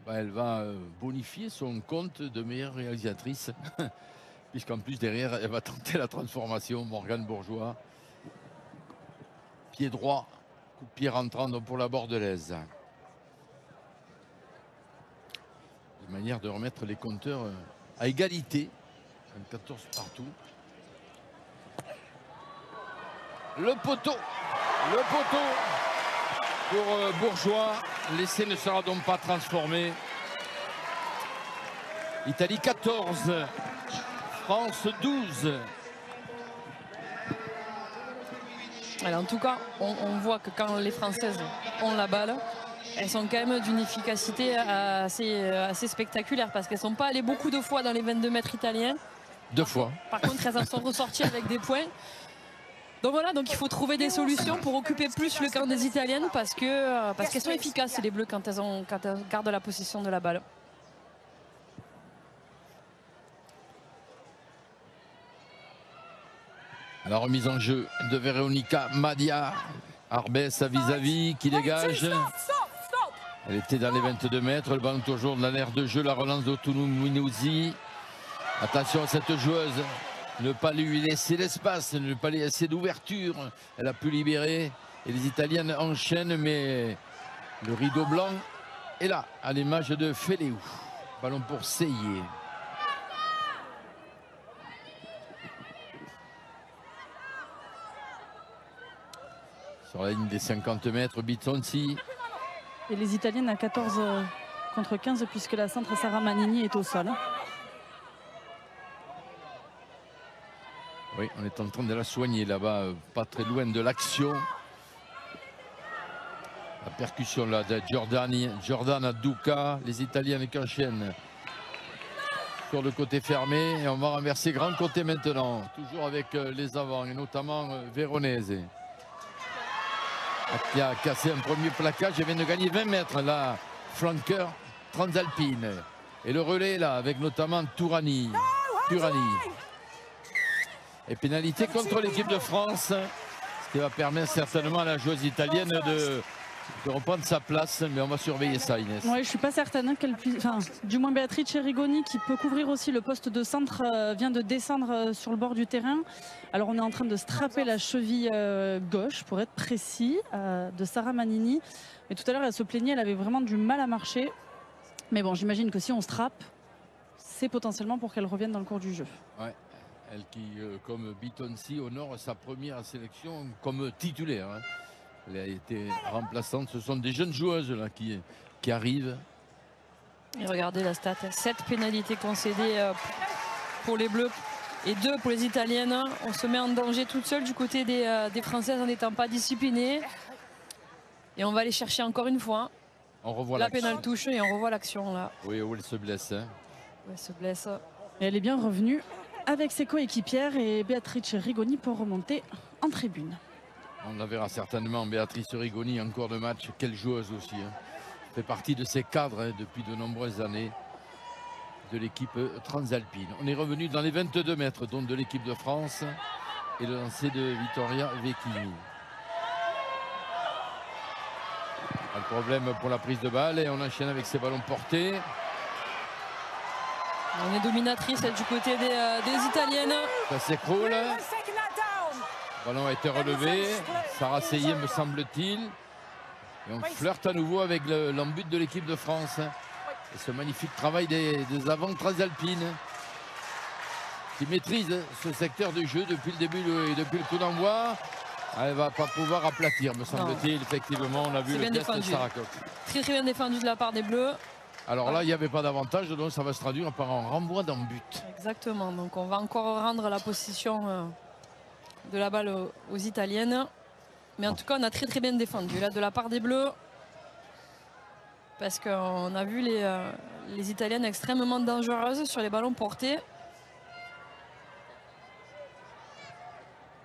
Elle va bonifier son compte de meilleure réalisatrice puisqu'en plus derrière elle va tenter la transformation. Morgane Bourgeois, pied droit, coup de pied rentrant pour la Bordelaise. Une manière de remettre les compteurs à égalité, 14 partout. Le poteau pour Bourgeois. L'essai ne sera donc pas transformé. Italie 14, France 12. Alors, en tout cas, on voit que quand les Françaises ont la balle, elles sont quand même d'une efficacité assez spectaculaire parce qu'elles ne sont pas allées beaucoup de fois dans les 22 mètres italiens. 2 fois. Par contre, elles en sont ressorties avec des points. Donc voilà, donc il faut trouver des solutions pour occuper plus le camp des Italiennes parce qu'elles sont efficaces les Bleus quand elles gardent la possession de la balle. La remise en jeu de Véronica Madia. Arbès à vis-à-vis qui dégage. Elle était dans les 22 mètres. Le ballon toujours dans l'aire de jeu. La relance d'Otunu Minuzzi. Attention à cette joueuse. Ne pas lui laisser l'espace, ne pas lui laisser d'ouverture. Elle a pu libérer. Et les Italiennes enchaînent, mais le rideau blanc est là, à l'image de Féléou. Ballon pour Seyé. Sur la ligne des 50 mètres, Bitonci. Et les Italiennes à 14 contre 15 puisque la centre Sarah Manini est au sol. Oui, on est en train de la soigner là-bas, pas très loin de l'action. La percussion là de Giordana Duca, les Italiennes qui enchaînent sur le côté fermé. Et on va renverser grand côté maintenant, toujours avec les avants et notamment Veronese. Qui a cassé un premier plaquage et vient de gagner 20 mètres là, flanqueur transalpine. Et le relais là, avec notamment Turani. Et pénalité contre l'équipe de France, ce qui va permettre certainement à la joueuse italienne de reprendre sa place. Mais on va surveiller ça, Inès. Oui, je ne suis pas certaine qu'elle puisse. Enfin, du moins Beatrice Rigoni, qui peut couvrir aussi le poste de centre, vient de descendre sur le bord du terrain. Alors on est en train de strapper la cheville gauche, pour être précis, de Sarah Manini. Mais tout à l'heure, elle se plaignait, elle avait vraiment du mal à marcher. Mais bon, j'imagine que si on strappe, c'est potentiellement pour qu'elle revienne dans le cours du jeu. Ouais. Elle qui, comme Bitonci, honore sa première sélection comme titulaire. Hein. Elle a été remplaçante. Ce sont des jeunes joueuses là, qui arrivent. Et regardez la stat, 7 pénalités concédées pour les Bleus et 2 pour les Italiennes. On se met en danger toute seule du côté des Françaises en n'étant pas disciplinées. Et on va aller chercher encore une fois on revoit la pénale touche et on revoit l'action là. Oui, où elle se blesse. Hein. Ouais, elle se blesse. Et elle est bien revenue avec ses coéquipières et Beatrice Rigoni pour remonter en tribune. On la verra certainement, Beatrice Rigoni, en cours de match. Quelle joueuse aussi. Hein. Fait partie de ces cadres hein, depuis de nombreuses années de l'équipe transalpine. On est revenu dans les 22 mètres donc de l'équipe de France et le lancer de Vittoria Vecchini. Pas de problème pour la prise de balle et on enchaîne avec ces ballons portés. On est dominatrice du côté des Italiennes. Ça s'écroule. Le ballon a été relevé. Sarah Seyé me semble-t-il. Et on flirte à nouveau avec l'embut de l'équipe de France. Et ce magnifique travail des avants transalpines qui maîtrisent ce secteur du jeu depuis le début et depuis le coup d'envoi. Elle ne va pas pouvoir aplatir, me semble-t-il. Effectivement, on a vu le test de Sarah Cox. Très très bien défendu de la part des Bleus. Alors là, il n'y avait pas d'avantage, donc ça va se traduire par un renvoi d'un but. Exactement, donc on va encore rendre la possession de la balle aux Italiennes. Mais en tout cas, on a très très bien défendu là de la part des Bleus. parce qu'on a vu les Italiennes extrêmement dangereuses sur les ballons portés.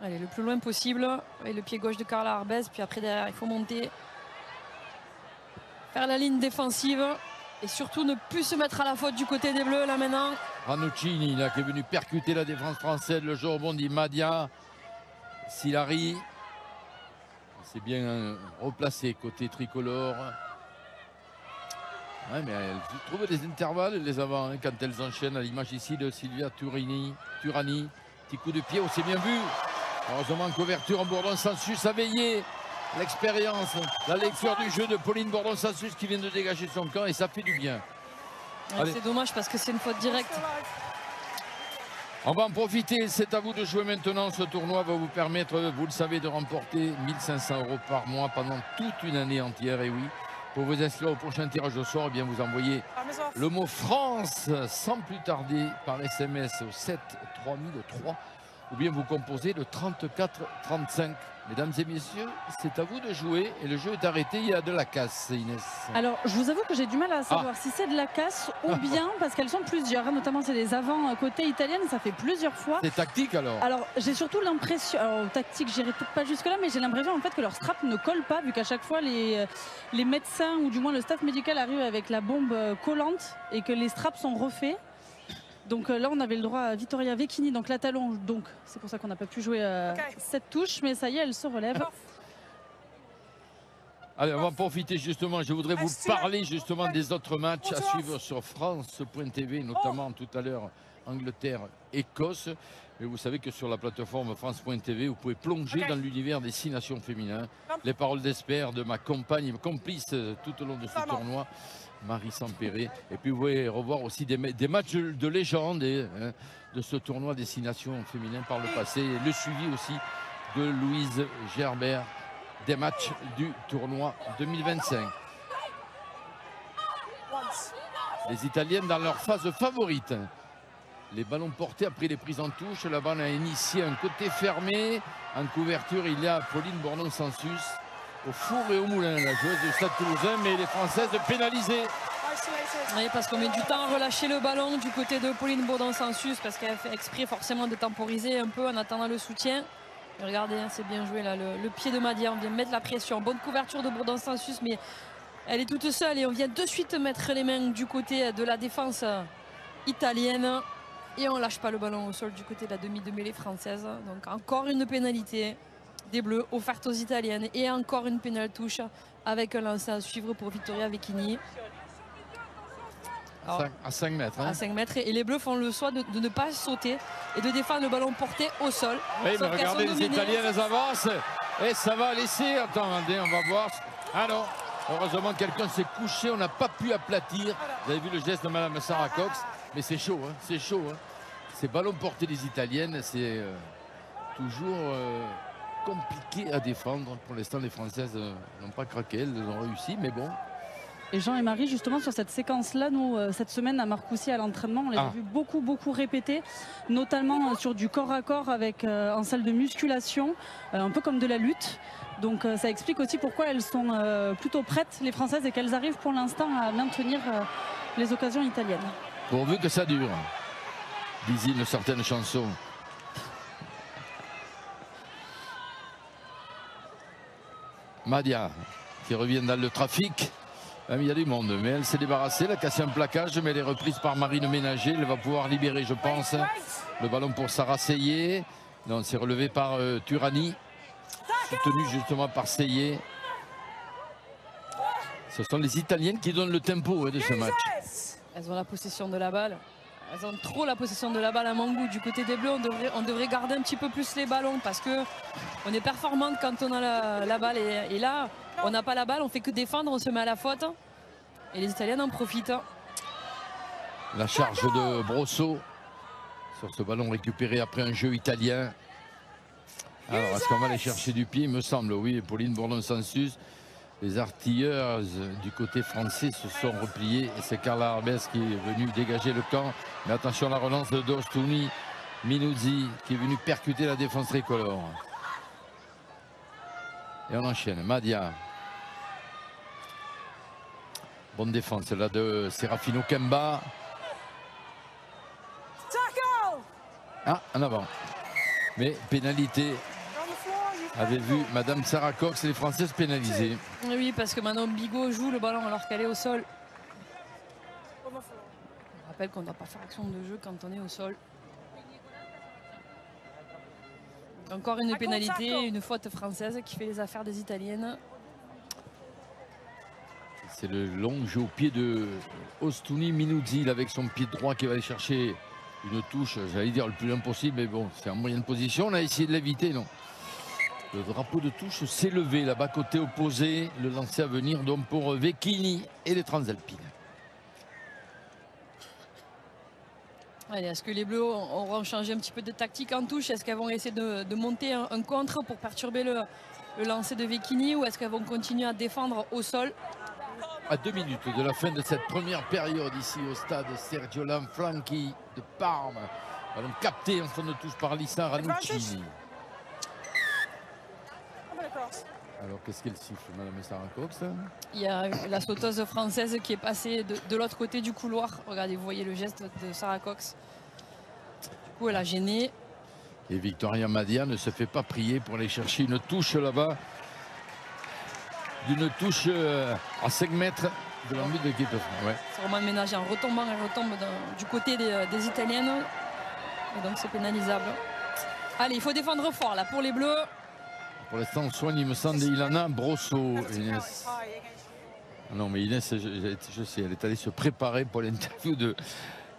Allez, le plus loin possible. Et le pied gauche de Carla Arbez. Puis après, derrière, il faut monter. Faire la ligne défensive. Et surtout, ne plus se mettre à la faute du côté des Bleus, là, maintenant. Ranuccini, là, qui est venu percuter la défense française. Le jeu rebondit. Madia. Silari. C'est bien replacé côté tricolore. Ouais, mais elles trouvent des intervalles, les avants, hein, quand elles enchaînent, à l'image ici de Silvia Turani. Petit coup de pied, c'est bien vu. Heureusement, couverture en Bourdon-Sansus a veillé. L'expérience, la lecture du jeu de Pauline Bourdon-Sansus qui vient de dégager son camp et ça fait du bien. Ouais, c'est dommage parce que c'est une faute directe. On va en profiter, c'est à vous de jouer maintenant. Ce tournoi va vous permettre, vous le savez, de remporter 1 500 € par mois pendant toute une année entière. Et oui, pour vous inscrire au prochain tirage au sort, eh bien vous envoyez le mot France sans plus tarder par SMS au 7 3003 ou bien vous composez le 34 35. Mesdames et messieurs, c'est à vous de jouer et le jeu est arrêté, il y a de la casse, Inès. Alors, je vous avoue que j'ai du mal à savoir si c'est de la casse ou bien, parce qu'elles sont plusieurs, hein, notamment c'est des avants côté italienne, ça fait plusieurs fois. C'est tactique alors? Alors, j'ai surtout l'impression, alors tactique, j'irai peut-être pas jusque là, mais j'ai l'impression en fait que leur strap ne colle pas, vu qu'à chaque fois les médecins ou du moins le staff médical arrive avec la bombe collante et que les straps sont refaits. Donc là, on avait le droit à Vittoria Vecchini, donc la talon. Donc c'est pour ça qu'on n'a pas pu jouer cette touche, mais ça y est, elle se relève. Allez, on va en profiter justement. Je voudrais vous parler justement des autres matchs à suivre sur France.tv, notamment tout à l'heure Angleterre-Écosse. Mais vous savez que sur la plateforme France.tv, vous pouvez plonger dans l'univers des 6 nations féminines. Les paroles d'espère de ma compagne, complice tout au long de ce tournoi, Marie Sampéré. Et puis vous pouvez revoir aussi des matchs de légende de ce tournoi des 6 nations féminines par le passé. Et le suivi aussi de Louise Gerbert des matchs du tournoi 2025. Les Italiennes dans leur phase favorite. Les ballons portés après les prises en touche. La balle a initié un côté fermé. En couverture, il y a Pauline Bourdon-Sansus. Au four et au moulin, la joueuse du Stade Toulousain, mais les Françaises pénalisées. Oui, parce qu'on met du temps à relâcher le ballon du côté de Pauline Bourdon-Sansus, parce qu'elle fait exprès forcément de temporiser un peu en attendant le soutien. Et regardez, hein, c'est bien joué là, le pied de Madia, on vient mettre la pression. Bonne couverture de Bourdon-Sansus, mais elle est toute seule et on vient de suite mettre les mains du côté de la défense italienne. Et on ne lâche pas le ballon au sol du côté de la demi de mêlée française. Donc encore une pénalité des Bleus offerte aux Italiennes. Et encore une pénale touche avec un lancer à suivre pour Vittoria Vecchini. Alors, à 5 mètres. Hein. À 5 mètres. Et les Bleus font le choix de ne pas sauter et de défendre le ballon porté au sol. Oui, mais regardez, les Italiennes elles avancent. Et ça va laisser. Attendez, on va voir. Ah non, heureusement quelqu'un s'est couché. On n'a pas pu aplatir. Vous avez vu le geste de Madame Sarah Cox. Mais c'est chaud, hein, c'est chaud. Hein. Ces ballons portés des Italiennes, c'est toujours compliqué à défendre. Pour l'instant, les Françaises n'ont pas craqué, elles ont réussi, mais bon. Et Jean et Marie, justement, sur cette séquence-là, nous, cette semaine à Marcoussis à l'entraînement, on les a vus beaucoup répéter, notamment sur du corps à corps avec, en salle de musculation, un peu comme de la lutte. Donc ça explique aussi pourquoi elles sont plutôt prêtes, les Françaises, et qu'elles arrivent pour l'instant à maintenir les occasions italiennes. Pourvu que ça dure, disent une certaine chanson. Madia qui revient dans le trafic. Il y a du monde, mais elle s'est débarrassée. Elle a cassé un plaquage, mais elle est reprise par Marine Ménager. Elle va pouvoir libérer, je pense, le ballon pour Sarah Seyé. Non, c'est relevé par Turani, soutenu justement par Seyé. Ce sont les Italiennes qui donnent le tempo de ce match. Elles ont la possession de la balle. Elles ont trop la possession de la balle à mon goût. Du côté des Bleus, on devrait garder un petit peu plus les ballons parce qu'on est performante quand on a la balle. Et là, on n'a pas la balle, on fait que défendre, on se met à la faute. Et les Italiennes en profitent. La charge de Brosso sur ce ballon récupéré après un jeu italien. Alors, est-ce qu'on va aller chercher du pied? Il me semble, oui. Pauline Bourdon-Sansus. Les artilleurs du côté français se sont repliés et c'est Carla Arbez qui est venu dégager le camp. Mais attention à la relance de Dostuni Minuzzi qui est venu percuter la défense tricolore. Et on enchaîne. Madia. Bonne défense là de Serafino Kemba. Tackle! Ah, en avant. Mais pénalité. Avait vu Madame Sarah Cox et les Françaises pénalisées. Oui, parce que maintenant Bigot joue le ballon alors qu'elle est au sol. On rappelle qu'on ne doit pas faire action de jeu quand on est au sol. Encore une pénalité, une faute française qui fait les affaires des Italiennes. C'est le long jeu au pied de Ostuni Minuzzi avec son pied droit qui va aller chercher une touche, j'allais dire le plus impossible, mais bon, c'est en moyenne position. On a essayé de l'éviter, non. Le drapeau de touche s'est levé là-bas, côté opposé. Le lancer à venir donc pour Vecchini et les Transalpines. Est-ce que les Bleus auront changé un petit peu de tactique en touche? Est-ce qu'elles vont essayer de monter un contre pour perturber le lancer de Vecchini, ou est-ce qu'elles vont continuer à défendre au sol? À 2 minutes de la fin de cette première période ici au stade Sergio Lanfranchi de Parme. Ballon capté en fond de touche par Lisa Ranuccini. Alors qu'est-ce qu'elle siffle, Madame Sarah Cox? Il y a la sauteuse française qui est passée de l'autre côté du couloir. Regardez, vous voyez le geste de Sarah Cox. Du coup, elle a gêné. Et Victoria Madia ne se fait pas prier pour aller chercher une touche là-bas. D'une touche à 5 mètres de la but de l'équipe de France. Ouais. C'est vraiment ménagé en retombant, elle retombe du côté des Italiennes. Et donc c'est pénalisable. Allez, il faut défendre fort là pour les Bleus. Pour l'instant, on soigne, il me semble, Ilana Brosso. Inès. Non, mais Inès, je sais, elle est allée se préparer pour l'interview de...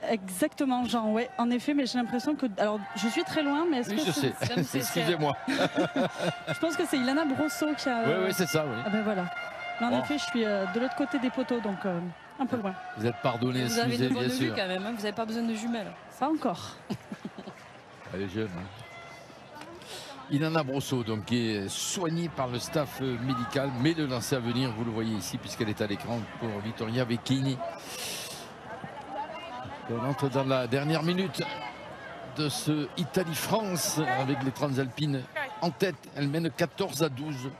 Exactement, Jean, ouais, en effet, mais j'ai l'impression que... Alors, je suis très loin, mais est-ce oui, que... je sais, excusez-moi. Je pense que c'est Ilana Brosso qui a... Oui, oui, c'est ça, oui. Ah ben voilà. Mais en effet, je suis de l'autre côté des poteaux, donc un peu loin. Vous êtes pardonné, vous avez une bonne bien vue sûr. quand même, hein, vous n'avez pas besoin de jumelles. Ça encore. Elle est jeune. Hein. Ilana Brosso, donc, qui est soignée par le staff médical, mais le lancer à venir, vous le voyez ici, puisqu'elle est à l'écran pour Vittoria Vecchini. On entre dans la dernière minute de ce Italie-France avec les Transalpines en tête. Elle mène 14 à 12.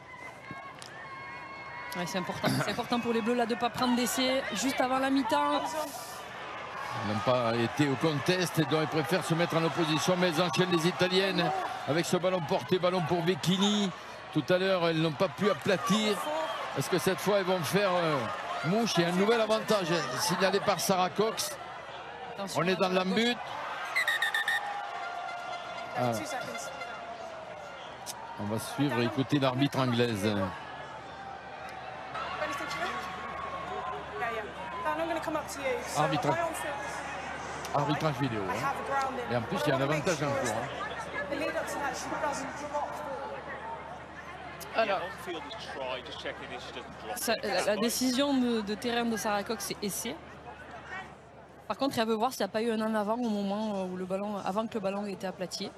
Ouais, c'est important pour les Bleus là de ne pas prendre d'essai juste avant la mi-temps. Elles n'ont pas été au contest et donc elles préfèrent se mettre en opposition, mais elles enchaînent les Italiennes avec ce ballon porté, ballon pour Vecchini. Tout à l'heure, elles n'ont pas pu aplatir. Est-ce que cette fois, elles vont faire mouche et un nouvel avantage signalé par Sarah Cox? On est dans l'embut. Ah. On va suivre et écouter l'arbitre anglaise. Arbitrage vidéo. Hein. Et en plus, il y a un avantage en cours. Hein. Alors, la décision de terrain de Sarah Cox, c'est essai. Par contre, elle veut voir s'il n'y a pas eu un en avant au moment où avant que le ballon ait été aplati.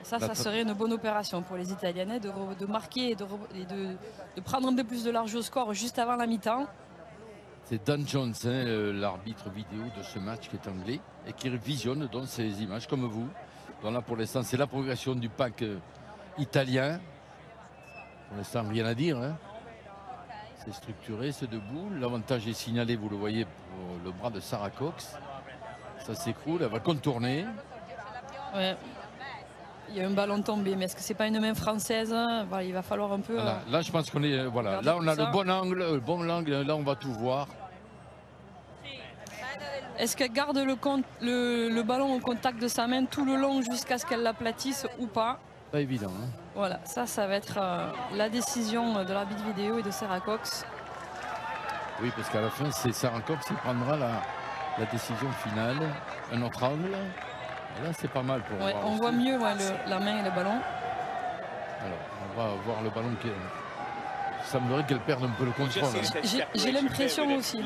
Ça serait une bonne opération pour les Italiennes de marquer et de prendre un peu plus de large au score juste avant la mi-temps. C'est Dan Jones, hein, l'arbitre vidéo de ce match qui est anglais et qui visionne donc ces images comme vous. Donc là, pour l'instant, c'est la progression du pack italien. Pour l'instant, rien à dire. Hein. C'est structuré, c'est debout. L'avantage est signalé, vous le voyez, pour le bras de Sarah Cox. Ça s'écroule, elle va contourner. Ouais. Il y a un ballon tombé, mais est-ce que c'est pas une main française? Voilà, il va falloir un peu... Là, je pense qu'on est... Voilà, là, on a le bon angle, là, on va tout voir. Est-ce qu'elle garde le ballon au contact de sa main tout le long jusqu'à ce qu'elle l'aplatisse ou pas? Pas évident. Hein. Voilà, ça va être la décision de l'arbitre vidéo et de Sarah Cox. Oui, parce qu'à la fin, c'est Sarah Cox qui prendra la décision finale. Un autre angle. Et là, c'est pas mal pour voir. On voit mieux la main et le ballon. Alors, on va voir le ballon qui... Il semblerait qu'elle perde un peu le contrôle. Hein. J'ai l'impression aussi.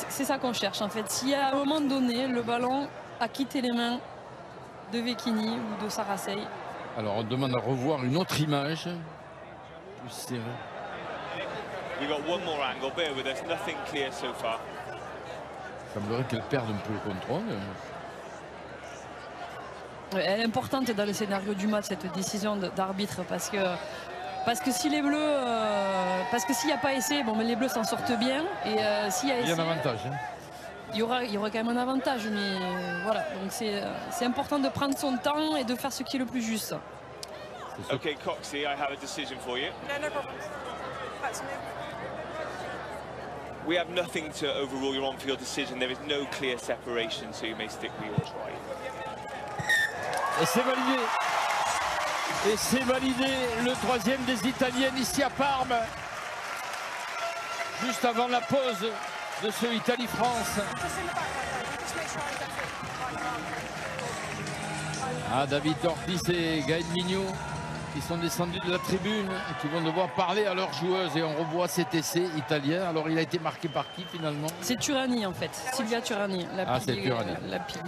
C'est ça qu'on cherche en fait. Si à un moment donné, le ballon a quitté les mains de Vecchini ou de Saracey. Alors, on demande à revoir une autre image. Plus serrée. Il semblerait qu'elle perde un peu le contrôle. Elle est importante dans le scénario du match, cette décision d'arbitre, parce que Parce que si les Bleus, parce que s'il n'y a pas essai, bon, mais les Bleus s'en sortent bien. Et s'il y a essai, il y a un avantage. Hein. Il y aura quand même un avantage, mais voilà. Donc c'est important de prendre son temps et de faire ce qui est le plus juste. Okay, Coxie, I have a decision for you. Yeah, no problem. That's me. We have nothing to overrule your on-field decision. There is no clear separation, so you may stick with your try. Et c'est validé. Et c'est validé, le troisième des Italiennes ici à Parme. Juste avant la pause de ce Italie-France. Just in the back, right? Just make sure I get it. Right, Ah, David Ortiz et Gaël Mignot qui sont descendus de la tribune et qui vont devoir parler à leurs joueuses. Et on revoit cet essai italien. Alors il a été marqué par qui finalement? C'est Turani en fait, Silvia Turani, la c'est Turani. La pilier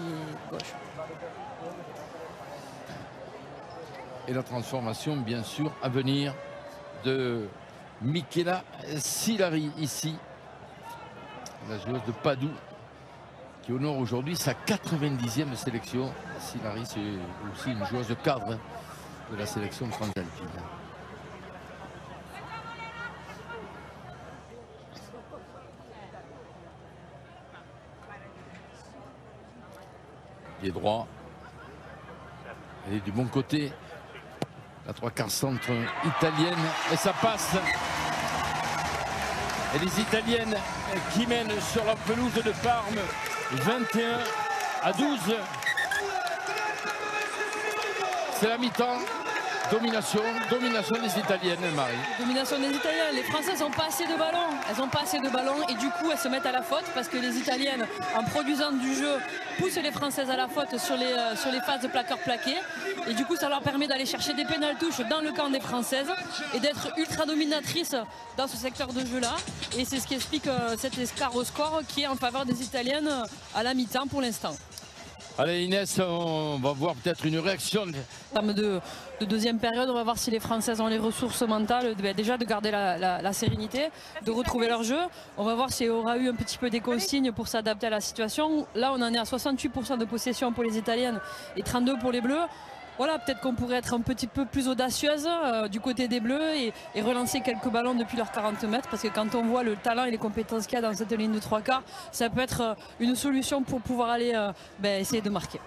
gauche. Et la transformation, bien sûr, à venir de Michela Silari, ici. La joueuse de Padoue, qui honore aujourd'hui sa 90e sélection. Silari, c'est aussi une joueuse de cadre de la sélection transalpine. Pied droit. Elle est du bon côté. La 3/4 centre italienne. Et ça passe. Et les Italiennes qui mènent sur la pelouse de Parme 21-12. C'est la mi-temps. Domination des Italiennes, Marie. Domination des Italiennes. Les Françaises n'ont pas assez de ballons. Elles n'ont pas assez de ballons et du coup elles se mettent à la faute parce que les Italiennes, en produisant du jeu, poussent les Françaises à la faute sur les phases de plaqueurs plaqués. Et du coup ça leur permet d'aller chercher des pénaltouches dans le camp des Françaises et d'être ultra dominatrices dans ce secteur de jeu là. Et c'est ce qui explique cet écart au score qui est en faveur des Italiennes à la mi-temps pour l'instant. Allez Inès, on va voir peut-être une réaction. En termes de deuxième période, on va voir si les Françaises ont les ressources mentales déjà de garder la sérénité, de retrouver leur jeu. On va voir s'il y aura eu un petit peu des consignes pour s'adapter à la situation. Là, on en est à 68% de possession pour les Italiennes et 32% pour les Bleus. Voilà, peut-être qu'on pourrait être un petit peu plus audacieuse du côté des Bleus et relancer quelques ballons depuis leurs 40 mètres. Parce que quand on voit le talent et les compétences qu'il y a dans cette ligne de 3/4, ça peut être une solution pour pouvoir aller essayer de marquer.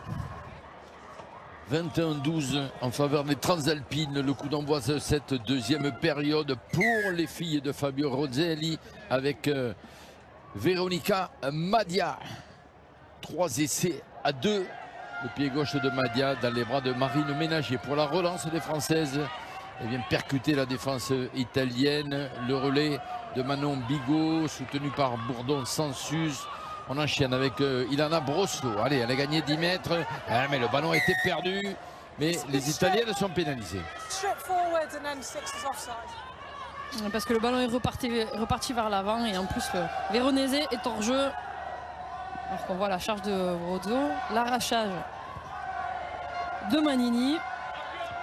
21-12 en faveur des Transalpines. Le coup d'envoi de cette deuxième période pour les filles de Fabio Roselli avec Veronica Madia. 3 essais à 2. Le pied gauche de Madia dans les bras de Marine Ménager pour la relance des Françaises. Elle vient percuter la défense italienne. Le relais de Manon Bigot soutenu par Bourdon Sensus. On enchaîne avec Ilana Brosso. Allez, elle a gagné 10 mètres. Ah, mais le ballon a été perdu. Mais les Italiennes sont pénalisées. Parce que le ballon est reparti vers l'avant. Et en plus, Veronese est hors jeu. Alors qu'on voit la charge de Brozo, l'arrachage de Manini.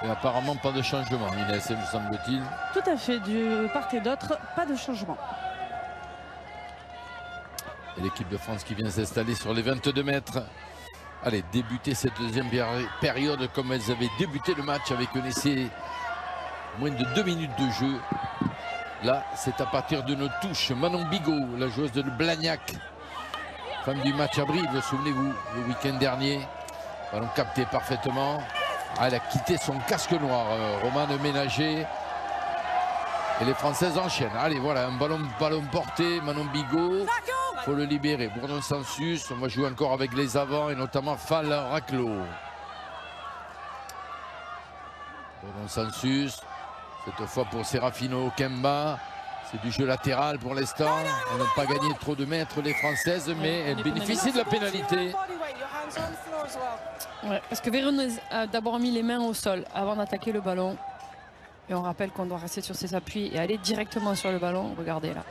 Et apparemment pas de changement, Inès, me semble-t-il. Tout à fait, de part et d'autre, pas de changement. Et l'équipe de France qui vient s'installer sur les 22 mètres. Allez, débuter cette deuxième période comme elles avaient débuté le match avec un essai moins de 2 minutes de jeu. Là, c'est à partir d'une touche. Manon Bigot, la joueuse de Blagnac. Femme du match à Brive, souvenez-vous, le week-end dernier. Ballon capté parfaitement. Ah, elle a quitté son casque noir, Romane Ménager. Et les Françaises enchaînent. Allez, voilà, un ballon porté, Manon Bigot. Il faut le libérer. Bourdon Sensus, on va jouer encore avec les avants et notamment Fall Raclo. Bourdon Sensus, cette fois pour Serafino Kemba. C'est du jeu latéral pour l'instant. Elles n'ont pas gagné trop de mètres les Françaises, mais elles bénéficient de la pénalité. Ouais, parce que Veronese a d'abord mis les mains au sol avant d'attaquer le ballon. Et on rappelle qu'on doit rester sur ses appuis et aller directement sur le ballon. Regardez là.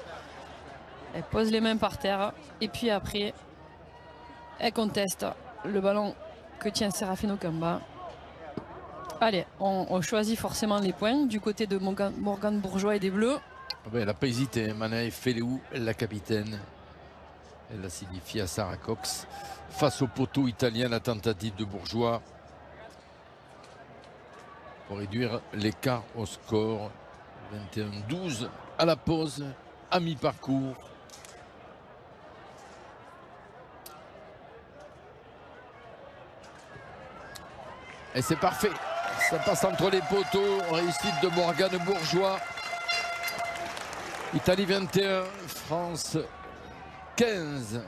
Elle pose les mains par terre. Et puis après, elle conteste le ballon que tient Serafino Kemba. Allez, on choisit forcément les points du côté de Morgane Bourgeois et des Bleus. Elle n'a pas hésité, Manaï Feleou, la capitaine. Elle l'a signifié à Sarah Cox. Face au poteau italien, la tentative de Bourgeois pour réduire l'écart au score. 21-12 à la pause, à mi-parcours. Et c'est parfait. Ça passe entre les poteaux. Réussite de Morgane Bourgeois. Italie 21, France 15.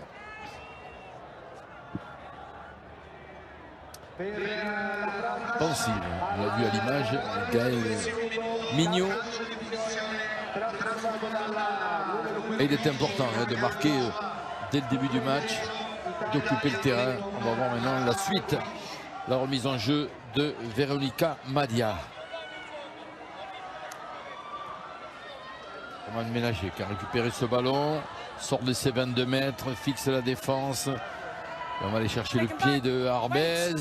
Pensive, on l'a vu à l'image, Gaël Mignot. Et il est important de marquer dès le début du match, d'occuper le terrain. On va voir maintenant la suite, la remise en jeu de Veronica Madia. Roman Ménager qui a récupéré ce ballon, sort de ses 22 mètres, fixe la défense. Et on va aller chercher le pied de Arbez.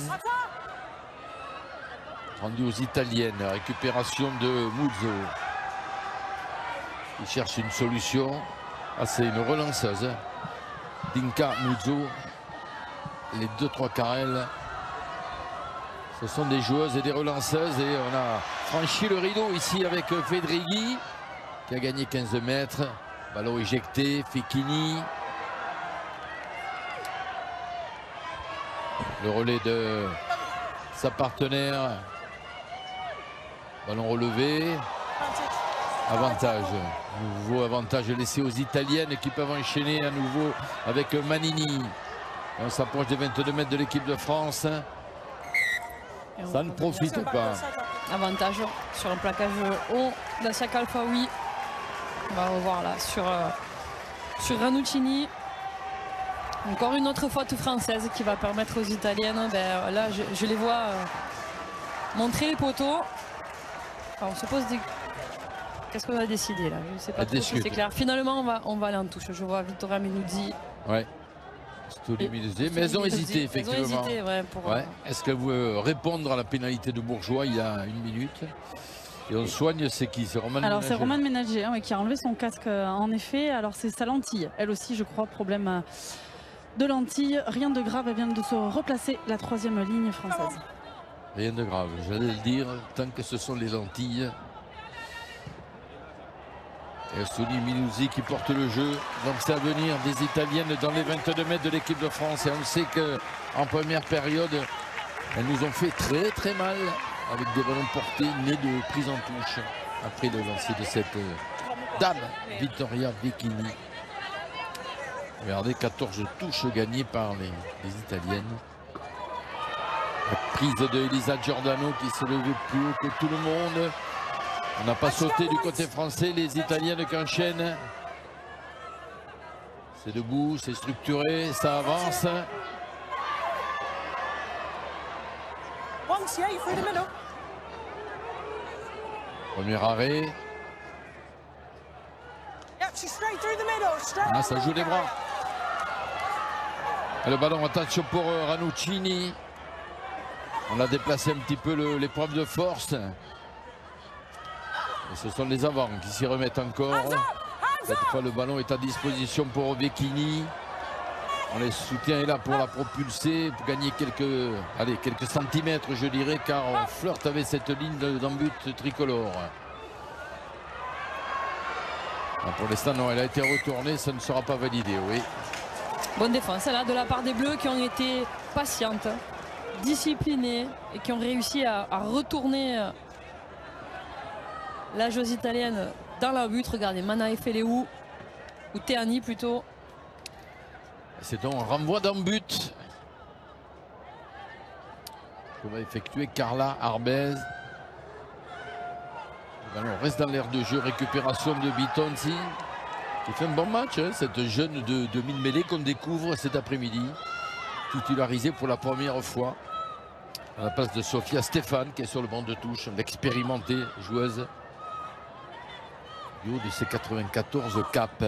Rendu aux Italiennes, récupération de Muzzo. Il cherche une solution. Ah, c'est une relanceuse. Dinka Muzzo. Les 2-3 carrels. Ce sont des joueuses et des relanceuses. Et on a franchi le rideau ici avec Fedrighi, qui a gagné 15 mètres. Ballon éjecté. Fekini. Le relais de sa partenaire. Ballon relevé. Avantage. Nouveau avantage laissé aux Italiennes qui peuvent enchaîner à nouveau avec Manini. Et on s'approche des 22 mètres de l'équipe de France. Ça ne profite pas. Avantage sur un plaquage haut d'Asia Kalfaoui. On va revoir là sur Ranuccini. Encore une autre faute française qui va permettre aux Italiennes, là je les vois montrer les poteaux. Enfin, on se pose des... Qu'est-ce qu'on va décider là? Je ne sais pas trop si c'est clair. Finalement on va aller en touche. Je vois Vittoria Minuzzi. Ouais. Minuzzi. Mais elles ont hésité effectivement. Elles ont hésité, ouais, ouais. Est-ce qu'elles veulent répondre à la pénalité de Bourgeois il y a 1 minute? Et on soigne, c'est qui? C'est Roman Ménager. Alors c'est Roman Ménager hein, qui a enlevé son casque en effet. Alors c'est sa lentille. Elle aussi je crois problème de lentilles. Rien de grave, elle vient de se replacer la 3e ligne française. Rien de grave, j'allais le dire, tant que ce sont les lentilles. Et Sony Minuzzi qui porte le jeu. Donc c'est à venir des Italiennes dans les 22 mètres de l'équipe de France. Et on sait qu'en première période, elles nous ont fait très très mal avec des ballons portés nés de prise en touche. Après le lancer de cette dame, Vittoria Vecchini. Regardez, 14 touches gagnées par les Italiennes. La prise de Elisa Giordano qui s'est levée plus haut que tout le monde. On n'a pas sauté du côté français, les Italiennes qui enchaînent. C'est debout, c'est structuré, ça avance. Premier arrêt. Ah, ça joue les bras. Et le ballon, attention pour Ranuccini. On a déplacé un petit peu l'épreuve de force. Et ce sont les avants qui s'y remettent encore. Cette fois, le ballon est à disposition pour Vecchini. On les soutient est là pour la propulser, pour gagner quelques centimètres, je dirais, car on flirte avec cette ligne d'en-but tricolore. Ah, pour l'instant, non, elle a été retournée, ça ne sera pas validé, oui. Bonne défense là de la part des Bleus qui ont été patientes, disciplinées et qui ont réussi à retourner la joueuse italienne dans la but. Regardez, Manae Feleu ou Teani plutôt. C'est donc un renvoi d'un but que va effectuer Carla Arbez. On reste dans l'aire de jeu, récupération de Bitonzi qui fait un bon match, hein, cette jeune de demi-mêlée qu'on découvre cet après-midi, titularisée pour la première fois à la place de Sofia Stéphane qui est sur le banc de touche, l'expérimentée joueuse du haut de ses 94 caps.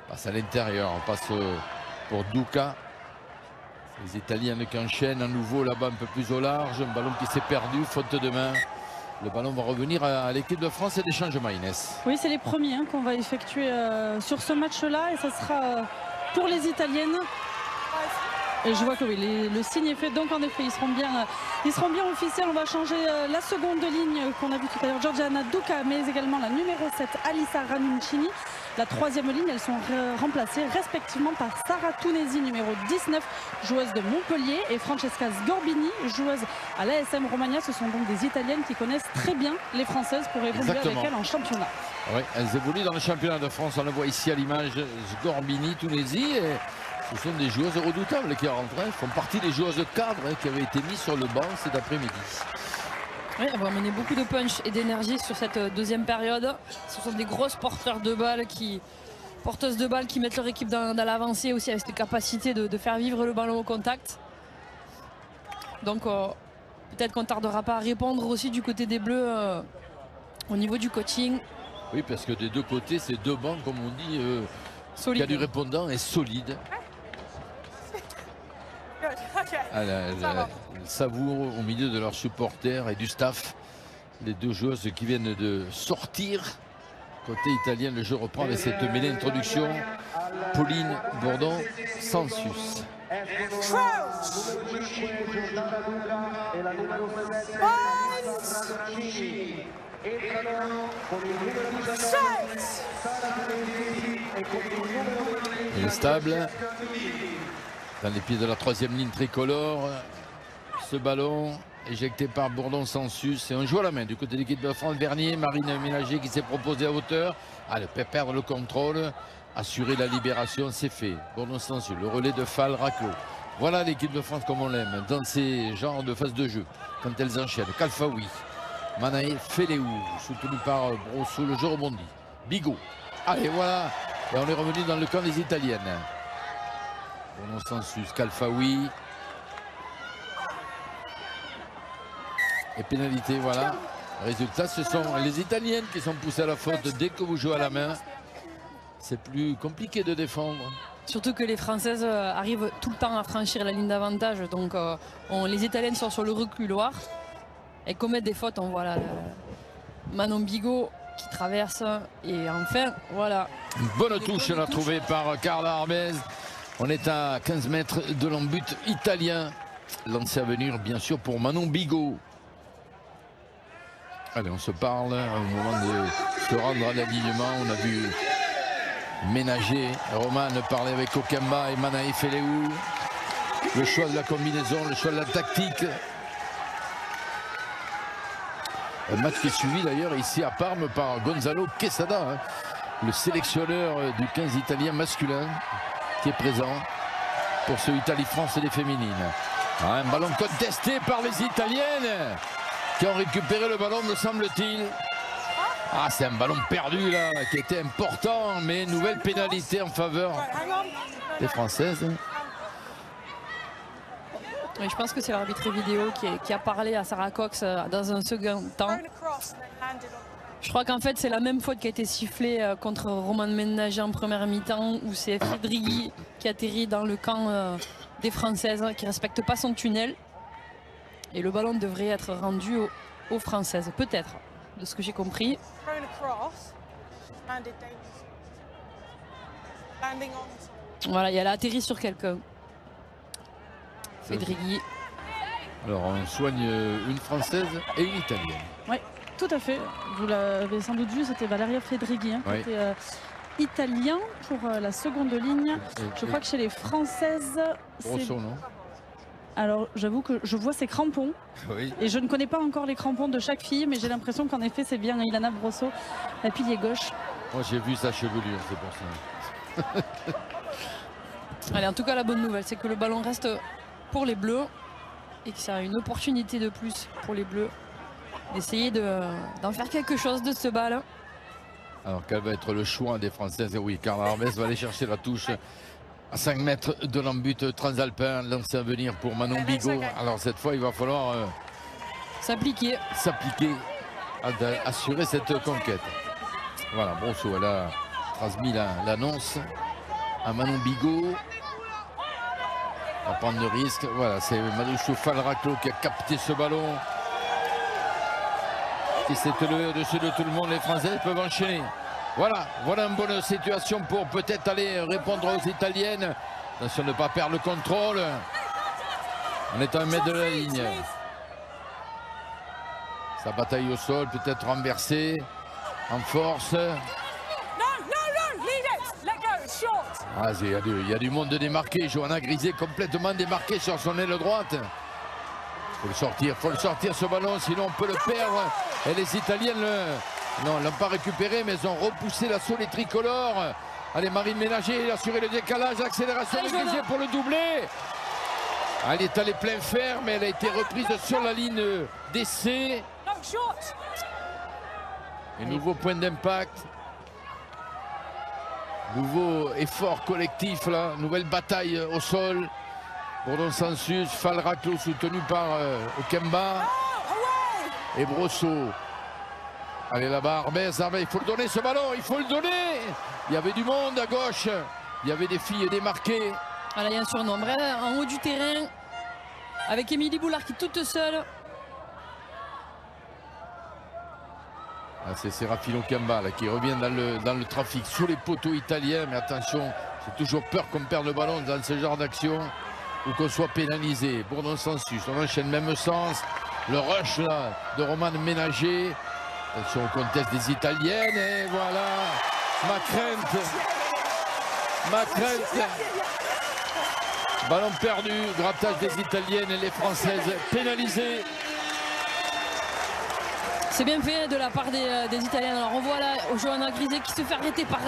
Passe à l'intérieur, on passe pour Duca. Les Italiennes qui enchaînent à nouveau là-bas un peu plus au large. Un ballon qui s'est perdu, faute de main. Le ballon va revenir à l'équipe de France et des changements, Inès. Oui, c'est les premiers qu'on va effectuer sur ce match-là. Et ça sera pour les Italiennes Et je vois que oui, le signe est fait, donc en effet ils seront bien officiels. On va changer la seconde ligne qu'on a vu tout à l'heure, Georgiana Duca, mais également la numéro 7, Alissa Ranuncini. La troisième ligne, elles sont remplacées respectivement par Sarah Tounesi, numéro 19, joueuse de Montpellier, et Francesca Sgorbini, joueuse à l'ASM Romagna. Ce sont donc des Italiennes qui connaissent très bien les Françaises pour évoluer avec elles en championnat. Oui, elles évoluent dans le championnat de France. On le voit ici à l'image, Sgorbini, Tounesi. Et ce sont des joueuses redoutables qui rentrent, font partie des joueuses cadres qui avaient été mises sur le banc cet après-midi. Oui, elles vont amener beaucoup de punch et d'énergie sur cette deuxième période. Ce sont des grosses porteuses de balles qui mettent leur équipe dans l'avancée aussi avec cette capacité de faire vivre le ballon au contact. Donc peut-être qu'on ne tardera pas à répondre aussi du côté des Bleus au niveau du coaching. Oui, parce que des deux côtés, c'est deux bancs, comme on dit, il y a du répondant et solide. Elles savourent au milieu de leurs supporters et du staff les deux joueuses qui viennent de sortir. Côté italien, le jeu reprend avec cette mêlée introduction. Pauline Bourdon-Sansus. Il est stable dans les pieds de la troisième ligne tricolore. Ce ballon éjecté par Bourdon-Sansus, et on joue à la main du côté de l'équipe de France. Vernier, Marine Ménager qui s'est proposée à hauteur. Elle peut perdre le contrôle, assurer la libération, c'est fait. Bourdon-Sansus, le relais de Fall, Raclo. Voilà l'équipe de France comme on l'aime dans ces genres de phase de jeu quand elles enchaînent. Kalfaoui, Manaï, Féléou, soutenu par Brosso, le jeu rebondit. Bigot, allez voilà, et on est revenu dans le camp des Italiennes. Bourdon-Sansus, Kalfaoui. Et pénalité, voilà. Résultat, ce sont les Italiennes qui sont poussées à la faute dès que vous jouez à la main. C'est plus compliqué de défendre. Surtout que les Françaises arrivent tout le temps à franchir la ligne d'avantage. Donc les Italiennes sont sur le reculoir et commettent des fautes. On voit là, Manon Bigot qui traverse. Et enfin, voilà. Une bonne touche là, trouvée par Carla Armez. On est à 15 mètres de l'embut italien. Lancé à venir, bien sûr, pour Manon Bigot. Allez, on se parle au moment de se rendre à l'alignement. On a vu Ménager, Roman parler avec Okemba et Manaï Féléou. Le choix de la combinaison, le choix de la tactique. Un match qui est suivi d'ailleurs ici à Parme par Gonzalo Quesada, hein, le sélectionneur du 15 italien masculin qui est présent pour ce Italie-France et les féminines. Un ballon contesté par les Italiennes qui ont récupéré le ballon, me semble-t-il. Ah, c'est un ballon perdu là, qui était important, mais nouvelle pénalité en faveur des Françaises. Oui, je pense que c'est l'arbitre vidéo qui a parlé à Sarah Cox dans un second temps. Je crois qu'en fait c'est la même faute qui a été sifflée contre Roman Ménager en première mi-temps, où c'est Fedrighi qui atterrit dans le camp des Françaises, qui ne respecte pas son tunnel. Et le ballon devrait être rendu aux Françaises, peut-être, de ce que j'ai compris. Voilà, elle a atterri sur quelqu'un. Fedrighi. Alors on soigne une Française et une Italienne. Oui, tout à fait. Vous l'avez sans doute vu, c'était Valeria Fedrighi, hein, oui. qui était italien pour la seconde ligne. Je crois que chez les Françaises... Brosso, non? Alors j'avoue que je vois ces crampons, oui. Et je ne connais pas encore les crampons de chaque fille, mais j'ai l'impression qu'en effet c'est bien Ilana Brosso, la pilier gauche. Moi j'ai vu sa chevelure, c'est pour ça. Allez, en tout cas la bonne nouvelle, c'est que le ballon reste pour les Bleus et que c'est une opportunité de plus pour les Bleus d'essayer d'en faire quelque chose de ce ballon. Alors quel va être le choix des Françaises? Et oui, Carla Armez va aller chercher la touche à 5 mètres de l'embut transalpin, lancé à venir pour Manon Bigot. Alors cette fois il va falloir s'appliquer à assurer cette conquête. Voilà, Brosso, elle a transmis l'annonce à Manon Bigot. À prendre le risque. Voilà, c'est Marouchou Falraclo qui a capté ce ballon. Qui s'est levé au-dessus de tout le monde. Les Français peuvent enchaîner. Voilà une bonne situation pour peut-être aller répondre aux Italiennes. Attention de ne pas perdre le contrôle. On est à 1 mètre de la ligne. Sa bataille au sol, peut-être renversée en force. Ah, il y a du monde démarqué. Johanna Grisé complètement démarquée sur son aile droite. Il faut le sortir ce ballon, sinon on peut le perdre. Et les Italiennes ne l'ont pas récupéré, mais elles ont repoussé l'assaut les tricolores. Allez, Marine Ménager, il a assuré le décalage, accélération de Grisé pour le doubler. Elle est allée plein fer, mais elle a été reprise sur la ligne d'essai. Et nouveau point d'impact. Nouveau effort collectif, là. Nouvelle bataille au sol. Bourdon-Sansus, Falraclo soutenu par Okemba. Et Brosseau. Allez là-bas, Arbès, il faut le donner ce ballon, il faut le donner. Il y avait du monde à gauche. Il y avait des filles démarquées. Voilà, il y a un surnombre en haut du terrain. Avec Émilie Boulard qui est toute seule. Ah, c'est Serafino Okemba qui revient dans le trafic sous les poteaux italiens. Mais attention, j'ai toujours peur qu'on perde le ballon dans ce genre d'action ou qu'on soit pénalisé. Bourdon-Sansus, on enchaîne même sens. Le rush là, de Romane Ménager. Attention au contest des Italiennes. Et voilà, ma crainte. Ballon perdu, grattage des Italiennes et les Françaises pénalisées. C'est bien fait de la part des Italiennes. Alors on voit là Johanna Grisé qui se fait arrêter par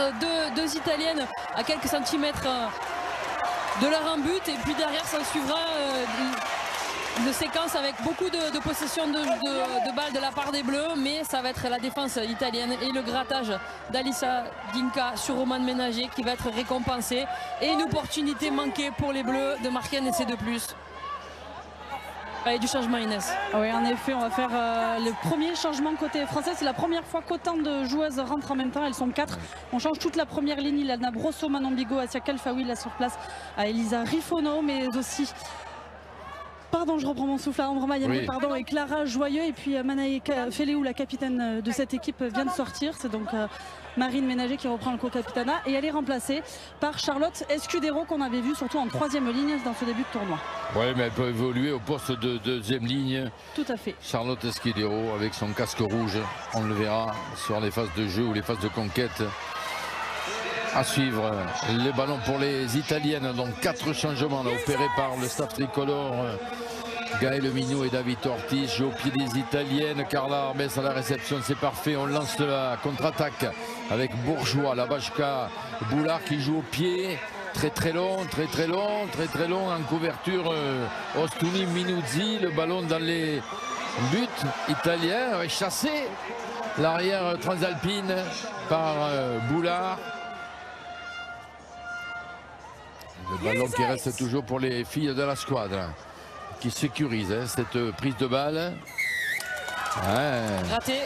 deux Italiennes à quelques centimètres de leur en but. Et puis derrière s'en suivra une séquence avec beaucoup de possession de balles de la part des Bleus. Mais ça va être la défense italienne et le grattage d'Alissa Dinka sur Romane Ménager qui va être récompensé. Et une opportunité manquée pour les Bleus de marquer un essai de plus. Et du changement, Inès. Oui, en effet, on va faire le premier changement côté français. C'est la première fois qu'autant de joueuses rentrent en même temps. Elles sont 4. On change toute la première ligne. Il y a Brosseau, Manon Bigot, Asia Kalfaoui là sur place, à Elisa Rifono, mais aussi... Pardon, je reprends mon souffle à Ambre Mayani, pardon, et Clara Joyeux. Et puis Manaï Féléou, la capitaine de cette équipe, vient de sortir. C'est donc Marine Ménager qui reprend le co-capitana. Et elle est remplacée par Charlotte Escudero, qu'on avait vu surtout en 3e ligne dans ce début de tournoi. Oui, mais elle peut évoluer au poste de 2e ligne. Tout à fait. Charlotte Escudero avec son casque rouge. On le verra sur les phases de jeu ou les phases de conquête. À suivre les ballons pour les Italiennes. Donc 4 changements là, opérés par le staff tricolore. Gaël Mignot et David Ortiz jouent au pied des Italiennes. Carla Arbès à la réception, c'est parfait. On lance la contre-attaque avec Bourgeois, la Bachka, Boulard qui joue au pied. Très long en couverture. Ostuni, Minuzzi, le ballon dans les buts italiens. Chassé l'arrière transalpine par Boulard. Le ballon qui reste toujours pour les filles de la squadre qui sécurisent cette prise de balle.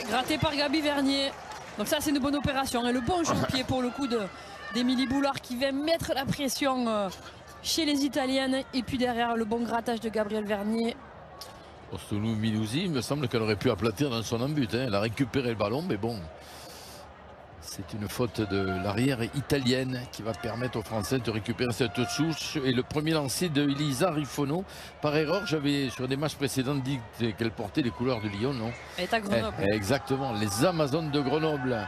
Gratté par Gabi Vernier. Donc ça c'est une bonne opération. Et le bon jeu au pied pour le coup d'Émilie Boulard qui vient mettre la pression chez les Italiennes. Et puis derrière le bon grattage de Gabriel Vernier. Ostunu Minuzzi, il me semble qu'elle aurait pu aplatir dans son embut. Elle a récupéré le ballon, mais bon. C'est une faute de l'arrière italienne qui va permettre aux Français de récupérer cette souche. Et le premier lancé de Elisa Rifono. Par erreur, j'avais sur des matchs précédents dit qu'elle portait les couleurs de Lyon, non? Elle est à Grenoble. Exactement, les Amazones de Grenoble.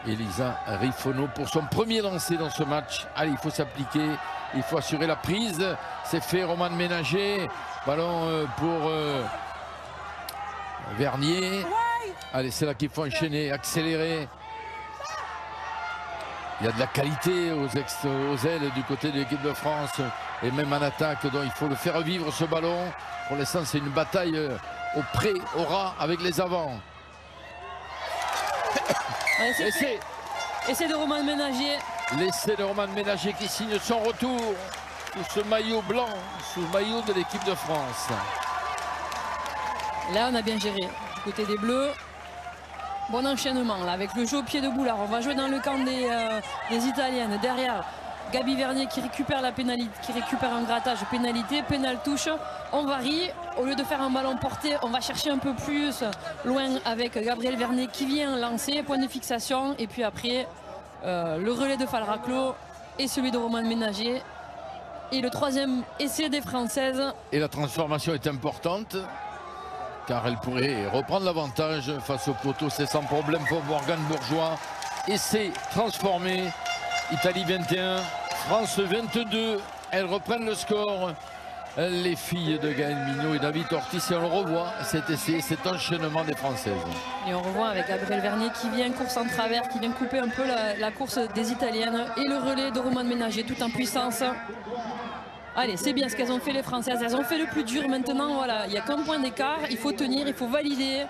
Elisa Rifono pour son premier lancé dans ce match. Allez, il faut s'appliquer, il faut assurer la prise. C'est fait, Romane Ménager. Ballon pour Vernier. Allez, c'est là qu'il faut enchaîner, accélérer. Il y a de la qualité aux ailes du côté de l'équipe de France et même en attaque, donc il faut le faire vivre ce ballon. Pour l'instant, c'est une bataille au pré, au ras avec les avants. Essai de Romane Ménager. L'essai de Romane Ménager qui signe son retour sous ce maillot blanc, sous le maillot de l'équipe de France. Là, on a bien géré du côté des Bleus. Bon enchaînement là avec le jeu au pied de Boulard. On va jouer dans le camp des Italiennes. Derrière, Gabi Vernier qui récupère la pénalité, qui récupère un grattage pénalité, pénal touche. On varie. Au lieu de faire un ballon porté, on va chercher un peu plus loin avec Gabriel Vernier qui vient lancer. Point de fixation. Et puis après, le relais de Falraclo et celui de Romane Ménager. Et le troisième essai des Françaises. Et la transformation est importante, car elle pourrait reprendre l'avantage face au poteau. C'est sans problème pour Morgane Bourgeois. Essai transformé. Italie 21, France 22. Elles reprennent le score. Les filles de Gaël Mignot et David Ortiz. Et on le revoit, cet essai, cet enchaînement des Françaises. Et on revoit avec Gabriel Vernier qui vient course en travers, qui vient couper un peu la course des Italiennes. Et le relais de Romane Ménager, tout en puissance. Allez, c'est bien ce qu'elles ont fait les Françaises. Elles ont fait le plus dur. Maintenant, voilà, il n'y a qu'un point d'écart. Il faut tenir, il faut valider.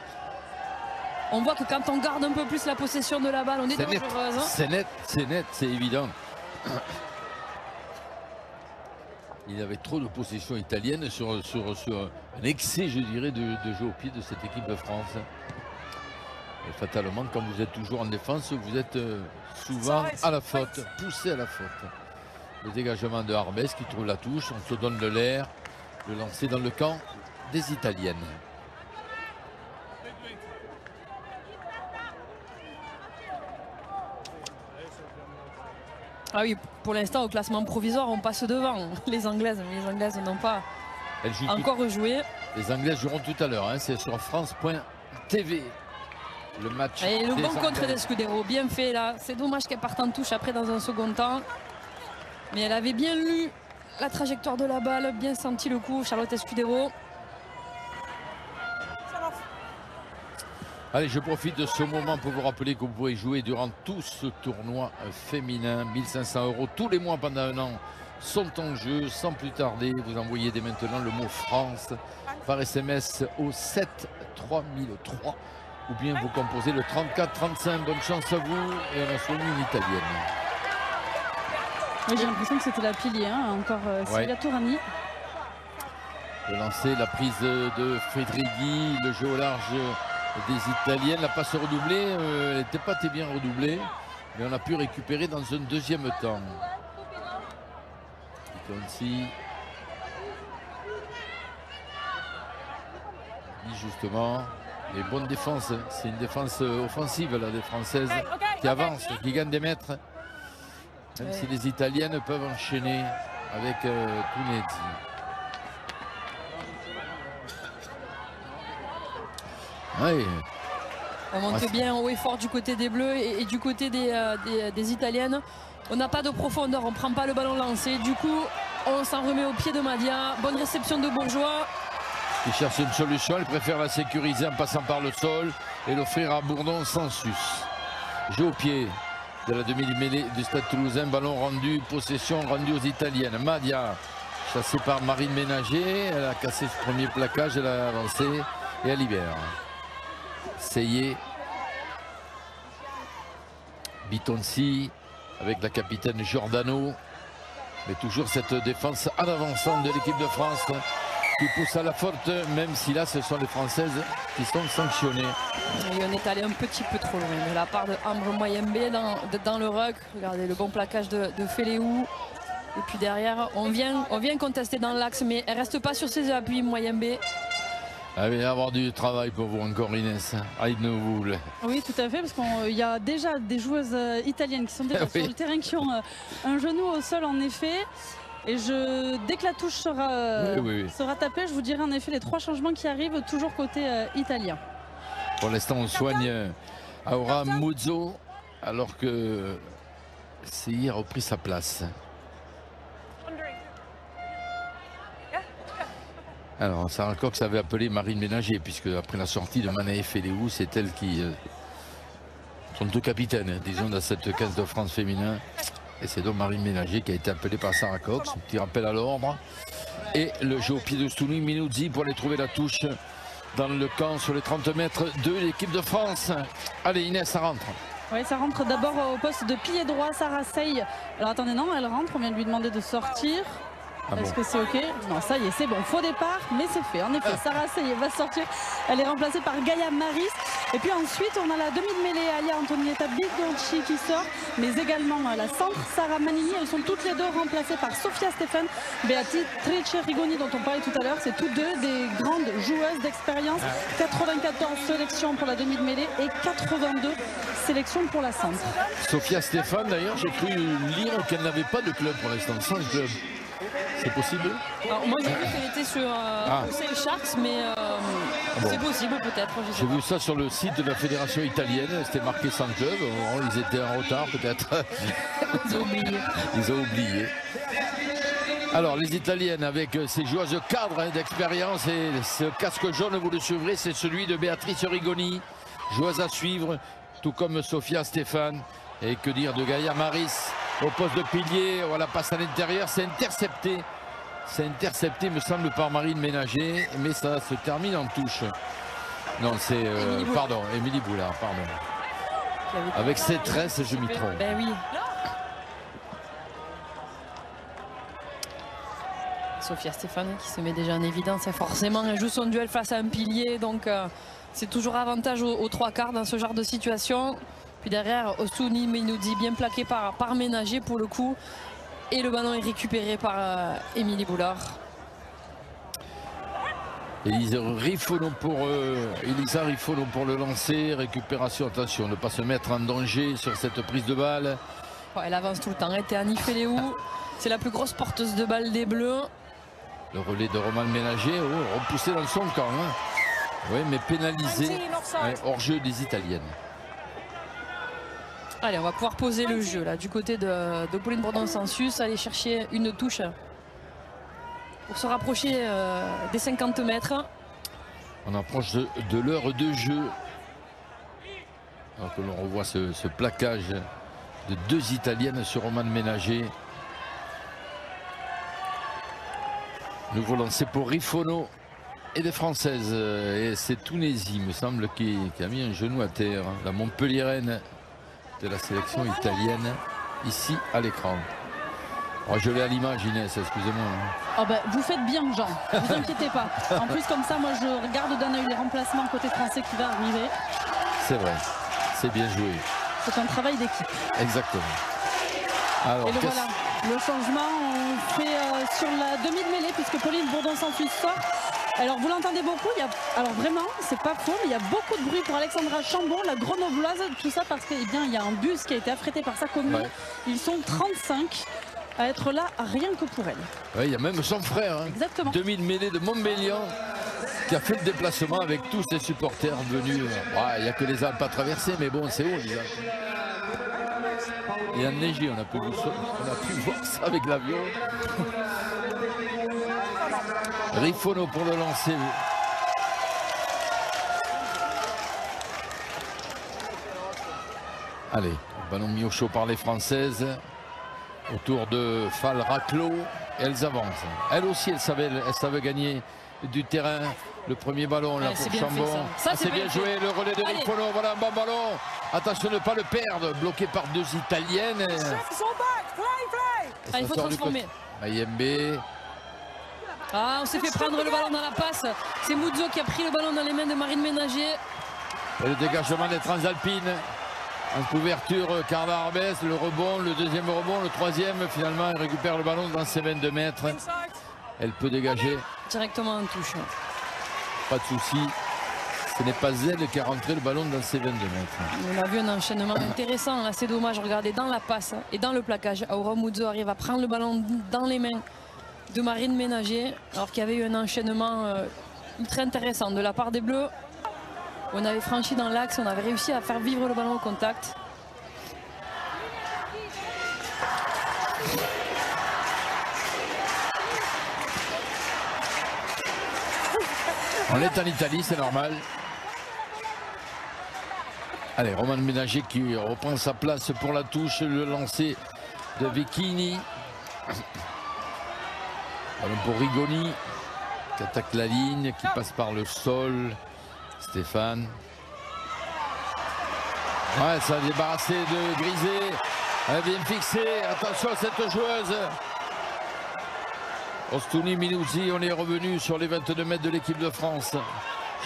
On voit que quand on garde un peu plus la possession de la balle, on est dangereuse. C'est net, c'est évident. Il y avait trop de possession italienne sur un excès, je dirais, de jeu au pied de cette équipe de France. Et fatalement, quand vous êtes toujours en défense, vous êtes souvent à la faute, poussé à la faute. Le dégagement de Arbès qui trouve la touche, on se donne de l'air, le lancer dans le camp des Italiennes. Ah oui, pour l'instant, au classement provisoire, on passe devant les Anglaises. Mais les Anglaises n'ont pas encore rejoué. Les Anglaises joueront tout à l'heure. Hein, c'est sur France.tv. Le match. Et le bon contre d'Escudero, bien fait là. C'est dommage qu'elle parte en touche après dans un second temps. Mais elle avait bien lu la trajectoire de la balle, bien senti le coup, Charlotte Escudero. Allez, je profite de ce moment pour vous rappeler que vous pouvez jouer durant tout ce tournoi féminin. 1500 € tous les mois pendant un an sont en jeu. Sans plus tarder, vous envoyez dès maintenant le mot France par SMS au 73003 ou bien vous composez le 3435. Bonne chance à vous et on a soigné une Italienne. Oui, j'ai l'impression que c'était la pilier, hein, encore Silvia Tourani. Le lancer, la prise de Fedrighi, le jeu au large des Italiennes. La passe redoublée, elle n'était pas très bien redoublée, mais on a pu récupérer dans un deuxième temps. Ici, justement, les bonnes défenses. C'est une défense offensive là, des Françaises qui avancent, qui gagnent des mètres. Même si les Italiennes peuvent enchaîner avec Tunetti. Oui. On monte bien haut et fort du côté des Bleus et du côté des Italiennes. On n'a pas de profondeur, on ne prend pas le ballon lancé. Du coup, on s'en remet au pied de Madia. Bonne réception de Bourgeois. Il cherche une solution, il préfère la sécuriser en passant par le sol et l'offrir à Bourdon sans sus. Jeu au pied de la demi-mêlée du Stade Toulousain. Ballon rendu, possession rendue aux Italiennes. Madia, chassée par Marine Ménager. Elle a cassé ce premier plaquage, elle a avancé et elle libère. Seyé, Bitonci avec la capitaine Giordano, mais toujours cette défense en avançant de l'équipe de France qui pousse à la faute, même si là ce sont les Françaises qui sont sanctionnées. Et on est allé un petit peu trop loin de la part de Ambre Moyembe dans le ruck. Regardez le bon plaquage de Féléou. Et puis derrière, on vient contester dans l'axe, mais elle reste pas sur ses appuis, Moyembe. Il va y avoir du travail pour vous encore, Inès. Oui, tout à fait, parce qu'il y a déjà des joueuses italiennes qui sont déjà sur le terrain, qui ont un genou au sol en effet. Et dès que la touche sera tapée, je vous dirai en effet les 3 changements qui arrivent, toujours côté italien. Pour l'instant, on soigne Aura Muzzo, alors que Seyé a repris sa place. Alors, Sarah Cox avait appelé Marine Ménager, puisque après la sortie de Manaï Féléou, c'est elle qui sont deux capitaines, disons, dans cette 15 de France féminin. Et c'est donc Marine Ménager qui a été appelée par Sarah Cox, un petit rappel à l'ordre. Et le jeu au pied de Stouny, Minuzzi pour aller trouver la touche dans le camp sur les 30 mètres de l'équipe de France. Allez, Inès, ça rentre. Oui, ça rentre d'abord au poste de pilier droit, Sarah Sey. Alors attendez, non, elle rentre, on vient de lui demander de sortir. Est-ce que c'est OK? Non, ça y est, c'est bon. Faux départ, mais c'est fait. En effet, Sarah Sey va sortir. Elle est remplacée par Gaïa Maris. Et puis ensuite, on a la demi de mêlée, Alia Antonietta Bidonci qui sort, mais également la centre, Sarah Manini. Elles sont toutes les deux remplacées par Sofia Stéphane, Beatrice Rigoni, dont on parlait tout à l'heure. C'est toutes deux des grandes joueuses d'expérience. 94 sélections pour la demi de mêlée et 82 sélections pour la centre. Sofia Stéphane, d'ailleurs, j'ai cru lire qu'elle n'avait pas de club pour l'instant, sans club. C'est possible? Alors, moi j'ai vu qu'elle était sur Sale Sharks, mais bon. c'est possible peut-être. J'ai vu ça sur le site de la fédération italienne, c'était marqué 100 clubs. Bon, ils étaient en retard peut-être. Ils ont oublié. Ils ont oublié. Alors les Italiennes avec ces joueuses de cadre d'expérience, et ce casque jaune, vous le suivrez, c'est celui de Beatrice Rigoni, joueuse à suivre, tout comme Sofia Stéphane. Et que dire de Gaïa Maris au poste de pilier, voilà, passe à l'intérieur, c'est intercepté. C'est intercepté, me semble, par Marine Ménager, mais ça se termine en touche. Non, c'est... pardon, Émilie Boulard, pardon. Avec ses tresses, je m'y trompe. Ben oui. Sofia Stéphane qui se met déjà en évidence, forcément elle joue son duel face à un pilier, donc c'est toujours avantage aux trois quarts dans ce genre de situation. Puis derrière Ostouni Minoudi bien plaqué par Ménager pour le coup, et le ballon est récupéré par Émilie Boulard. Elisa Rifono pour le lancer, récupération, attention ne pas se mettre en danger sur cette prise de balle. Oh, elle avance tout le temps, Théani Féléou, c'est la plus grosse porteuse de balle des Bleus. Le relais de Roman Ménager, repoussé dans son camp. Hein. Oui, mais pénalisé, hors jeu des Italiennes. Allez, on va pouvoir poser le jeu là du côté de Pauline Bourdon-Sansus, aller chercher une touche pour se rapprocher des 50 mètres. On approche de l'heure de jeu. Alors que l'on revoit ce plaquage de deux Italiennes sur Roman Ménager. Nouveau lancé pour Rifono et des Françaises. Et c'est Tunisi, me semble, qui a mis un genou à terre. La Montpelliéraine de la sélection italienne, ici à l'écran. Oh, je l'ai à l'image, Inès, excusez-moi. Oh ben, vous faites bien, Jean, ne vous inquiétez pas. En plus, comme ça, moi, je regarde d'un œil les remplacements côté français qui va arriver. C'est vrai, c'est bien joué. C'est un travail d'équipe. Exactement. Alors, et le voilà, le changement, on fait sur la demi de mêlée, puisque Pauline Bourdon-Sansus sort. Alors vous l'entendez beaucoup, alors vraiment c'est pas faux, mais il y a beaucoup de bruit pour Alexandra Chambon, la grenobloise, tout ça parce qu'il y a un bus qui a été affrété par sa commune. Ouais. Ils sont 35 à être là rien que pour elle. Ouais, il y a même son frère, hein, exactement. Demi de mêlée de Montbéliard qui a fait le déplacement avec tous ses supporters venus. Il n'y a que les Alpes à traverser, mais bon, c'est haut les Alpes. Et enneigé, on a pu voir ça avec l'avion. Rifono pour le lancer. Allez, ballon mis au chaud par les Françaises. Autour de Fall Raclo. Elles avancent. Elles aussi, elles savaient gagner du terrain. Le premier ballon là pour Chambon. C'est bien joué, le relais de Rifono. Voilà un bon ballon. Attention de ne pas le perdre. Bloqué par deux Italiennes. Il faut transformer. Mayembe. On s'est fait prendre le ballon dans la passe. C'est Muzzo qui a pris le ballon dans les mains de Marine Ménager. Et le dégagement des Transalpines. En couverture, Carla Arbès, le rebond, le deuxième rebond, le troisième. Finalement, elle récupère le ballon dans ses 22 mètres. Elle peut dégager. Directement en touche. Pas de souci. Ce n'est pas elle qui a rentré le ballon dans ses 22 mètres. On a vu un enchaînement intéressant. Là, c'est dommage. Regardez, dans la passe et dans le plaquage, Aura Muzzo arrive à prendre le ballon dans les mains de Marine Ménager, alors qu'il y avait eu un enchaînement ultra intéressant de la part des Bleus. On avait franchi dans l'axe, on avait réussi à faire vivre le ballon au contact. On est en Italie, c'est normal. Allez, Roman Ménager qui reprend sa place pour la touche, le lancer de Vecchini. Ballon pour Rigoni qui attaque la ligne, qui passe par le sol. Stéphane. Ouais, ça a débarrassé de Grisé. Elle vient fixer. Attention à cette joueuse. Ostouni Minuzzi, on est revenu sur les 22 mètres de l'équipe de France.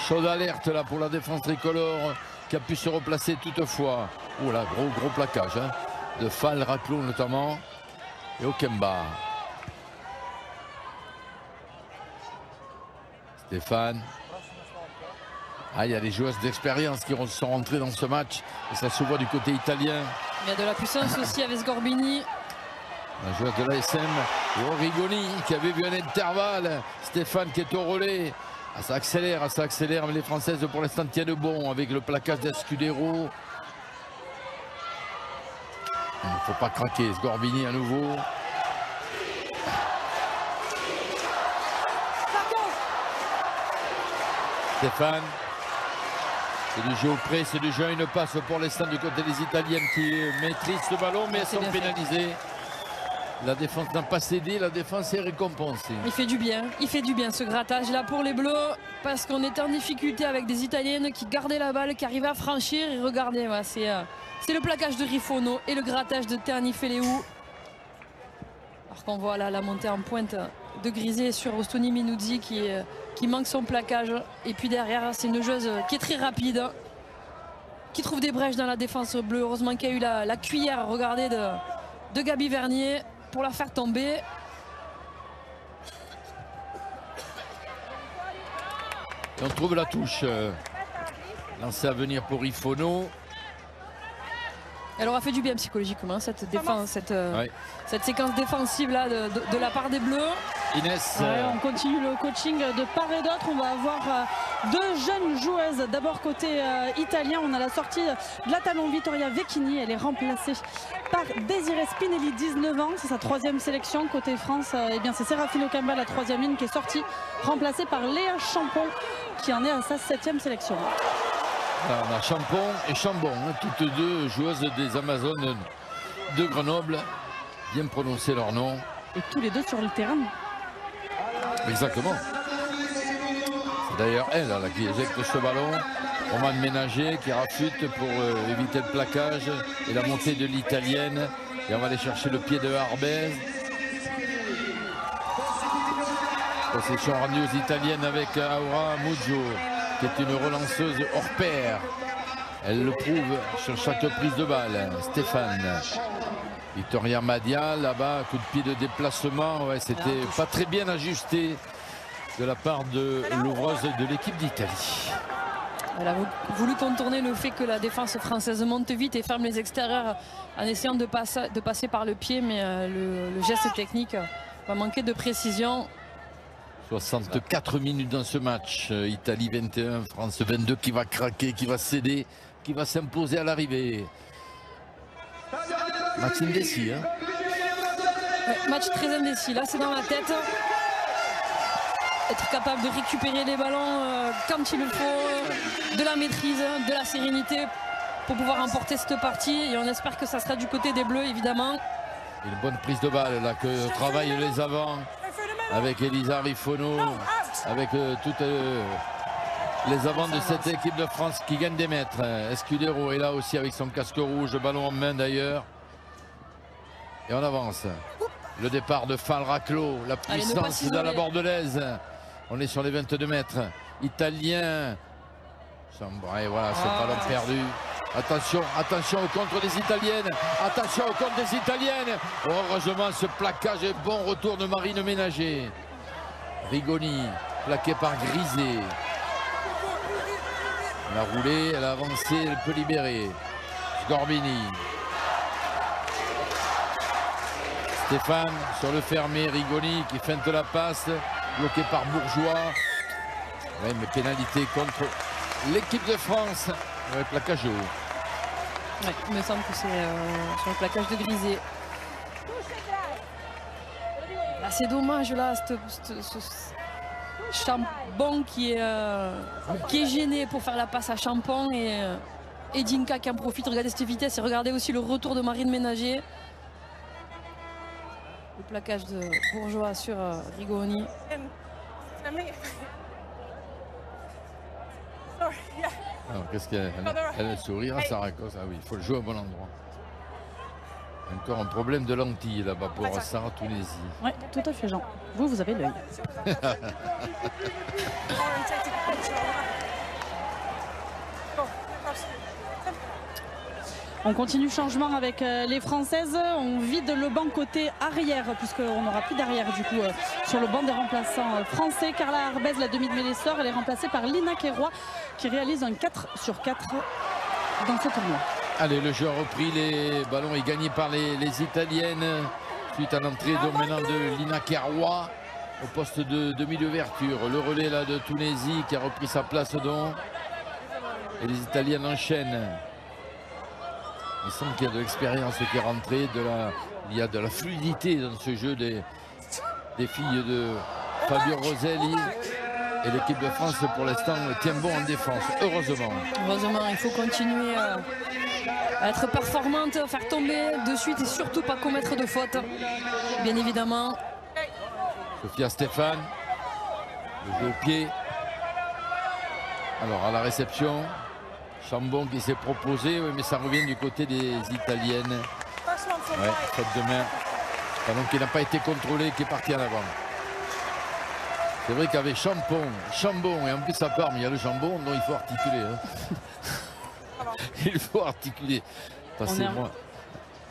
Chaude alerte là pour la défense tricolore qui a pu se replacer toutefois. Oh là, gros plaquage hein, de Fall Raclo notamment. Et Okemba. Stéphane. Il y a des joueuses d'expérience qui sont rentrées dans ce match et ça se voit du côté italien. Il y a de la puissance aussi avec Sgorbini. Un joueur de l'ASM, Rigoni qui avait vu un intervalle. Stéphane qui est au relais. Ah, ça accélère, mais les Françaises pour l'instant tiennent bon avec le plaquage d'Escudero. Il ne faut pas craquer, Sgorbini à nouveau. Stéphane. C'est du jeu au près, c'est du jeu à une passe pour l'instant du côté des Italiennes qui maîtrisent ce ballon, mais elles sont pénalisées. La défense n'a pas cédé, la défense est récompensée. Il fait du bien ce grattage là pour les Bleus, parce qu'on était en difficulté avec des Italiennes qui gardaient la balle, qui arrivaient à franchir. Et regardez, voilà, c'est le plaquage de Rifono et le grattage de Teani Feleou. Alors qu'on voit là la montée en pointe de Grisé sur Ostoni Minuzzi qui manque son plaquage. Et puis derrière, c'est une joueuse qui est très rapide, qui trouve des brèches dans la défense bleue. Heureusement qu'il y a eu la cuillère, regardez, de Gabi Vernier pour la faire tomber. Et on trouve la touche lancée à venir pour Rifono. Elle aura fait du bien psychologiquement cette défense, cette séquence défensive là de la part des Bleus. Inès. On continue le coaching de part et d'autre. On va avoir deux jeunes joueuses. D'abord côté italien, on a la sortie de l'attaquante Vittoria Vecchini. Elle est remplacée par Desiree Spinelli, 19 ans. C'est sa 3e sélection. Côté France, eh bien c'est Serafino Camba, la 3e ligne, qui est sortie, remplacée par Léa Champon, qui en est à sa 7e sélection. Alors, on a Champon et Chambon, toutes deux joueuses des Amazones de Grenoble. Bien prononcer leur nom. Et tous les deux sur le terrain. Exactement. C'est d'ailleurs elle là, qui éjecte ce ballon. Romane Ménager qui rafute pour éviter le plaquage et la montée de l'italienne. Et on va aller chercher le pied de Arbez. Possession rendue aux italiennes avec Aura Muggio, qui est une relanceuse hors pair. Elle le prouve sur chaque prise de balle. Stéphane. Vittoria Madia, là-bas, coup de pied de déplacement. Ouais, c'était pas très bien ajusté de la part de l'ouvreuse de l'équipe d'Italie. Elle a voulu contourner le fait que la défense française monte vite et ferme les extérieurs en essayant de passer par le pied, mais le geste technique va manquer de précision. 64 minutes dans ce match. Italie 21, France 22 qui va craquer, qui va céder, qui va s'imposer à l'arrivée. Match indécis. Hein. Ouais, match très indécis. Là, c'est dans la tête. Être capable de récupérer les ballons quand il le faut, de la maîtrise, de la sérénité pour pouvoir remporter cette partie. Et on espère que ça sera du côté des Bleus, évidemment. Une bonne prise de balle là que travaillent les avants avec Elisa Rifono, avec toutes les avants de cette équipe de France qui gagne des mètres. Escudero est là aussi avec son casque rouge, ballon en main d'ailleurs. Et on avance. Le départ de Falraclo, la puissance dans la bordelaise. On est sur les 22 mètres. Italien. Et voilà, ce ballon perdu. Attention, attention au contre des Italiennes. Attention au contre des Italiennes. Heureusement, ce plaquage est bon. Retour de Marine Ménager. Rigoni, plaqué par Grisé. Elle a roulé, elle a avancé, elle peut libérer. Sgorbini. Stéphane sur le fermé, Rigoni qui feinte la passe, bloqué par Bourgeois. Oui, mais pénalité contre l'équipe de France. Ouais, plaquage haut. Ouais, il me semble que c'est sur le plaquage de Grisé. Là, c'est dommage, là, ce Champon qui est gêné pour faire la passe à Champon et Dinka qui en profite. Regardez cette vitesse et regardez aussi le retour de Marine Ménager. Le plaquage de Bourgeois sur Rigoni. Alors qu'est-ce qu'elle elle sourire à Saracos? Ah oui, il faut le jouer au bon endroit. Encore un problème de lentilles là-bas pour Sarah Tunisie. Oui, tout à fait, Jean. Vous avez l'œil. On continue changement avec les Françaises. On vide le banc côté arrière, puisqu'on n'aura plus d'arrière du coup sur le banc des remplaçants français. Carla Arbez, la demi de Mélessor, elle est remplacée par Lina Queiroy qui réalise un 4/4 dans ce tournoi. Allez, le jeu a repris, les ballons est gagné par les Italiennes Suite à l'entrée maintenant de Lina Kerwa au poste de demi d'ouverture. Le relais là de Tunisie qui a repris sa place donc. Et les Italiennes enchaînent. Il semble qu'il y a de l'expérience qui est rentrée, il y a de la fluidité dans ce jeu des filles de Fabio Roselli. Et l'équipe de France pour l'instant tient bon en défense, heureusement. Heureusement, il faut continuer à être performante, faire tomber de suite et surtout pas commettre de fautes, bien évidemment. Sophia Stéphane, le jeu au pied. Alors à la réception, Chambon qui s'est proposé, oui, mais ça revient du côté des Italiennes. Ouais, faute de main. Ballon qui n'a pas été contrôlé, qui est parti en avant. C'est vrai qu'avec Chambon et en plus à part, mais il y a le jambon, donc il faut articuler. Hein. Il faut articuler. Passez-moi.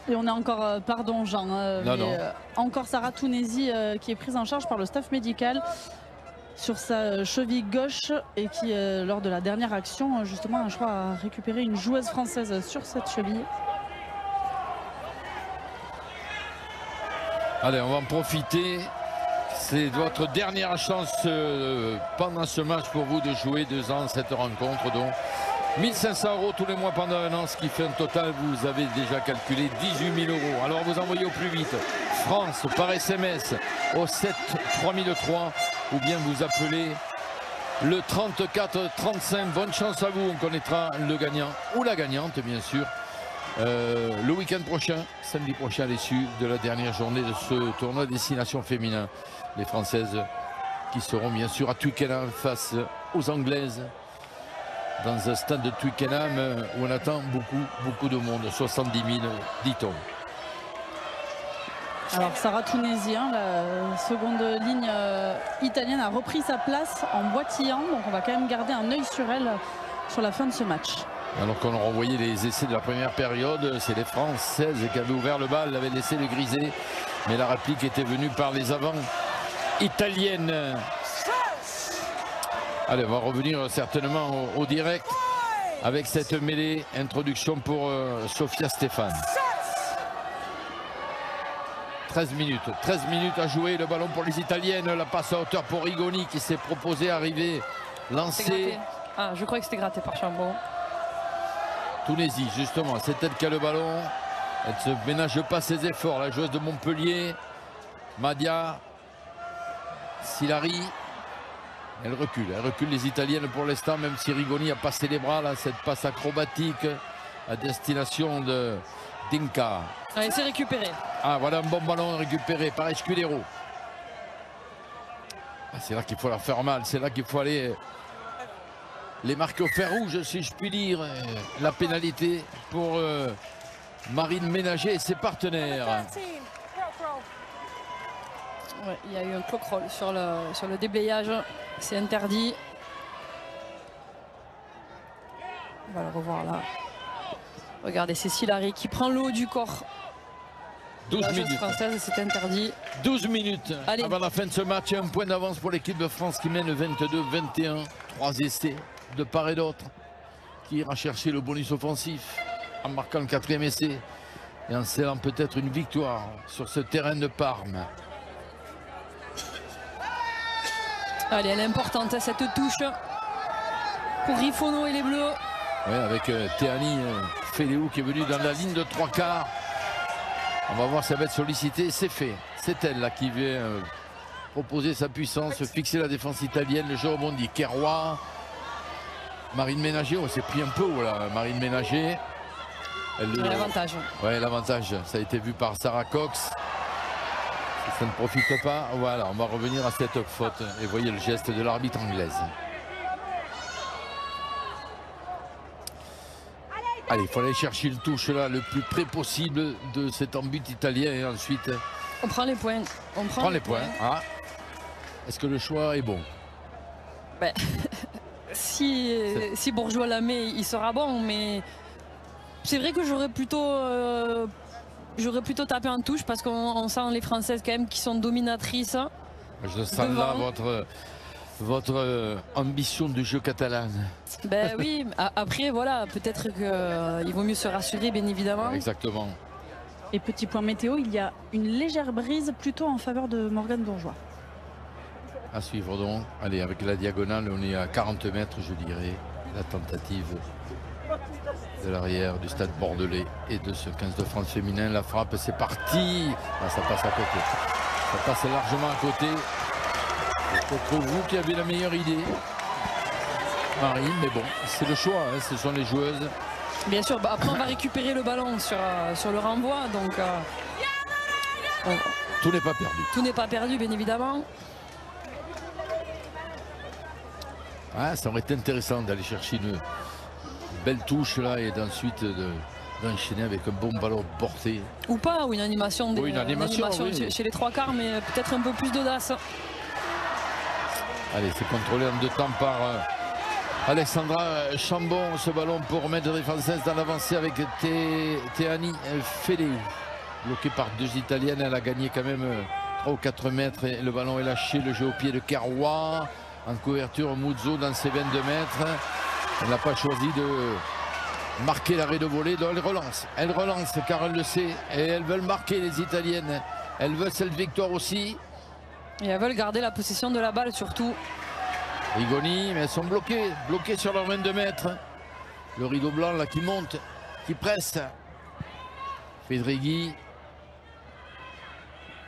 Et on est encore, pardon Jean, non. Encore Sarah Tounesi qui est prise en charge par le staff médical sur sa cheville gauche et qui, lors de la dernière action, justement, je crois, a récupéré une joueuse française sur cette cheville. Allez, on va en profiter. C'est votre dernière chance pendant ce match pour vous de jouer 2 ans cette rencontre. Donc 1500 € tous les mois pendant 1 an, ce qui fait un total, vous avez déjà calculé 18 000 €. Alors vous envoyez au plus vite France par SMS au 7 3003 ou bien vous appelez le 34 35. Bonne chance à vous, on connaîtra le gagnant ou la gagnante bien sûr. Le week-end prochain, samedi prochain, à l'issue de la dernière journée de ce tournoi Destination Féminin. Les Françaises qui seront bien sûr à Twickenham face aux Anglaises dans un stade de Twickenham où on attend beaucoup de monde, 70 000 dit-on. Alors Sarah Tounesi, la seconde ligne italienne, a repris sa place en boitillant, donc on va quand même garder un œil sur elle sur la fin de ce match. Alors qu'on a renvoyé les essais de la première période, c'est les Françaises qui avaient ouvert le bal, avaient laissé le griser, mais la réplique était venue par les avants italiennes. Allez, on va revenir certainement au direct avec cette mêlée. Introduction pour Sophia Stéphane. 13 minutes à jouer, le ballon pour les Italiennes, la passe à hauteur pour Rigoni qui s'est proposé arriver, lancer. Ah, je crois que c'était gratté par Chambon. Tunisie, justement, c'est elle qui a le ballon. Elle ne ménage pas ses efforts, la joueuse de Montpellier. Madia, Silari. Elle recule les Italiennes pour l'instant, même si Rigoni a passé les bras. Là, cette passe acrobatique à destination de Dinka. Allez, c'est récupéré. Ah, voilà un bon ballon récupéré par Escudero. Ah, c'est là qu'il faut leur faire mal, c'est là qu'il faut aller les marquer au fer rouge, si je puis dire. La pénalité pour Marine Ménager et ses partenaires. Ouais, il y a eu un clock roll sur le déblayage, c'est interdit. On va le revoir là. Regardez, c'est Silari qui prend le haut du corps. 12 minutes. Française, c'est interdit. 12 minutes. Allez. Avant la fin de ce match, un point d'avance pour l'équipe de France qui mène 22-21. 3 essais de part et d'autre. Qui ira chercher le bonus offensif en marquant le 4e essai et en scellant peut-être une victoire sur ce terrain de Parme. Allez, elle est importante cette touche pour Rifono et les Bleus. Oui, avec Théani Féléou qui est venu dans la ligne de 3/4. On va voir si elle va être sollicitée. C'est fait. C'est elle là qui vient proposer sa puissance, fixer la défense italienne. Le jeu rebondit. Kerwa. Marine Ménager, on s'est pris un peu haut là. Marine Ménager. L'avantage. Ouais, l'avantage. Ça a été vu par Sarah Cox. Ça ne profite pas. Voilà, on va revenir à cette faute. Et voyez le geste de l'arbitre anglaise. Allez, il faut aller chercher le touche là le plus près possible de cet embut italien et ensuite... On prend les points. On prend les points. Ah. Est-ce que le choix est bon? Ben, si Bourgeois la met, il sera bon, mais c'est vrai que j'aurais plutôt tapé en touche parce qu'on sent les Françaises quand même qui sont dominatrices. Je sens là votre ambition de jeu catalane. Ben oui, après voilà, peut-être qu'il vaut mieux se rassurer bien évidemment. Exactement. Et petit point météo, il y a une légère brise plutôt en faveur de Morgane Bourgeois. À suivre donc. Allez, avec la diagonale, on est à 40 mètres, je dirais. La tentative de l'arrière du stade bordelais et de ce 15 de France féminin. La frappe, c'est parti. Ah, ça passe à côté. Ça passe largement à côté. C'est vous qui avez la meilleure idée, Marie, mais bon, c'est le choix, hein, ce sont les joueuses. Bien sûr, après on va récupérer le ballon sur le renvoi, donc tout n'est pas perdu. Tout n'est pas perdu, bien évidemment. Ah, ça aurait été intéressant d'aller chercher une belle touche là et d'ensuite d'enchaîner avec un bon ballon porté. Ou pas, ou une animation, une animation oui. Chez les trois quarts, mais peut-être un peu plus d'audace. Allez, c'est contrôlé en 2 temps par Alexandra Chambon. Ce ballon pour remettre les Françaises dans l'avancée avec Théani Félé. Bloqué par 2 Italiennes, elle a gagné quand même 3 ou 4 mètres et le ballon est lâché. Le jeu au pied de Carrois. En couverture, Muzzo dans ses 22 mètres. Elle n'a pas choisi de marquer l'arrêt de volée, donc elle relance car elle le sait et elles veulent marquer les Italiennes. Elles veulent cette victoire aussi. Et elles veulent garder la possession de la balle surtout. Rigoni, mais elles sont bloquées sur leurs 22 mètres. Le rideau blanc là qui monte, qui presse. Fedrighi.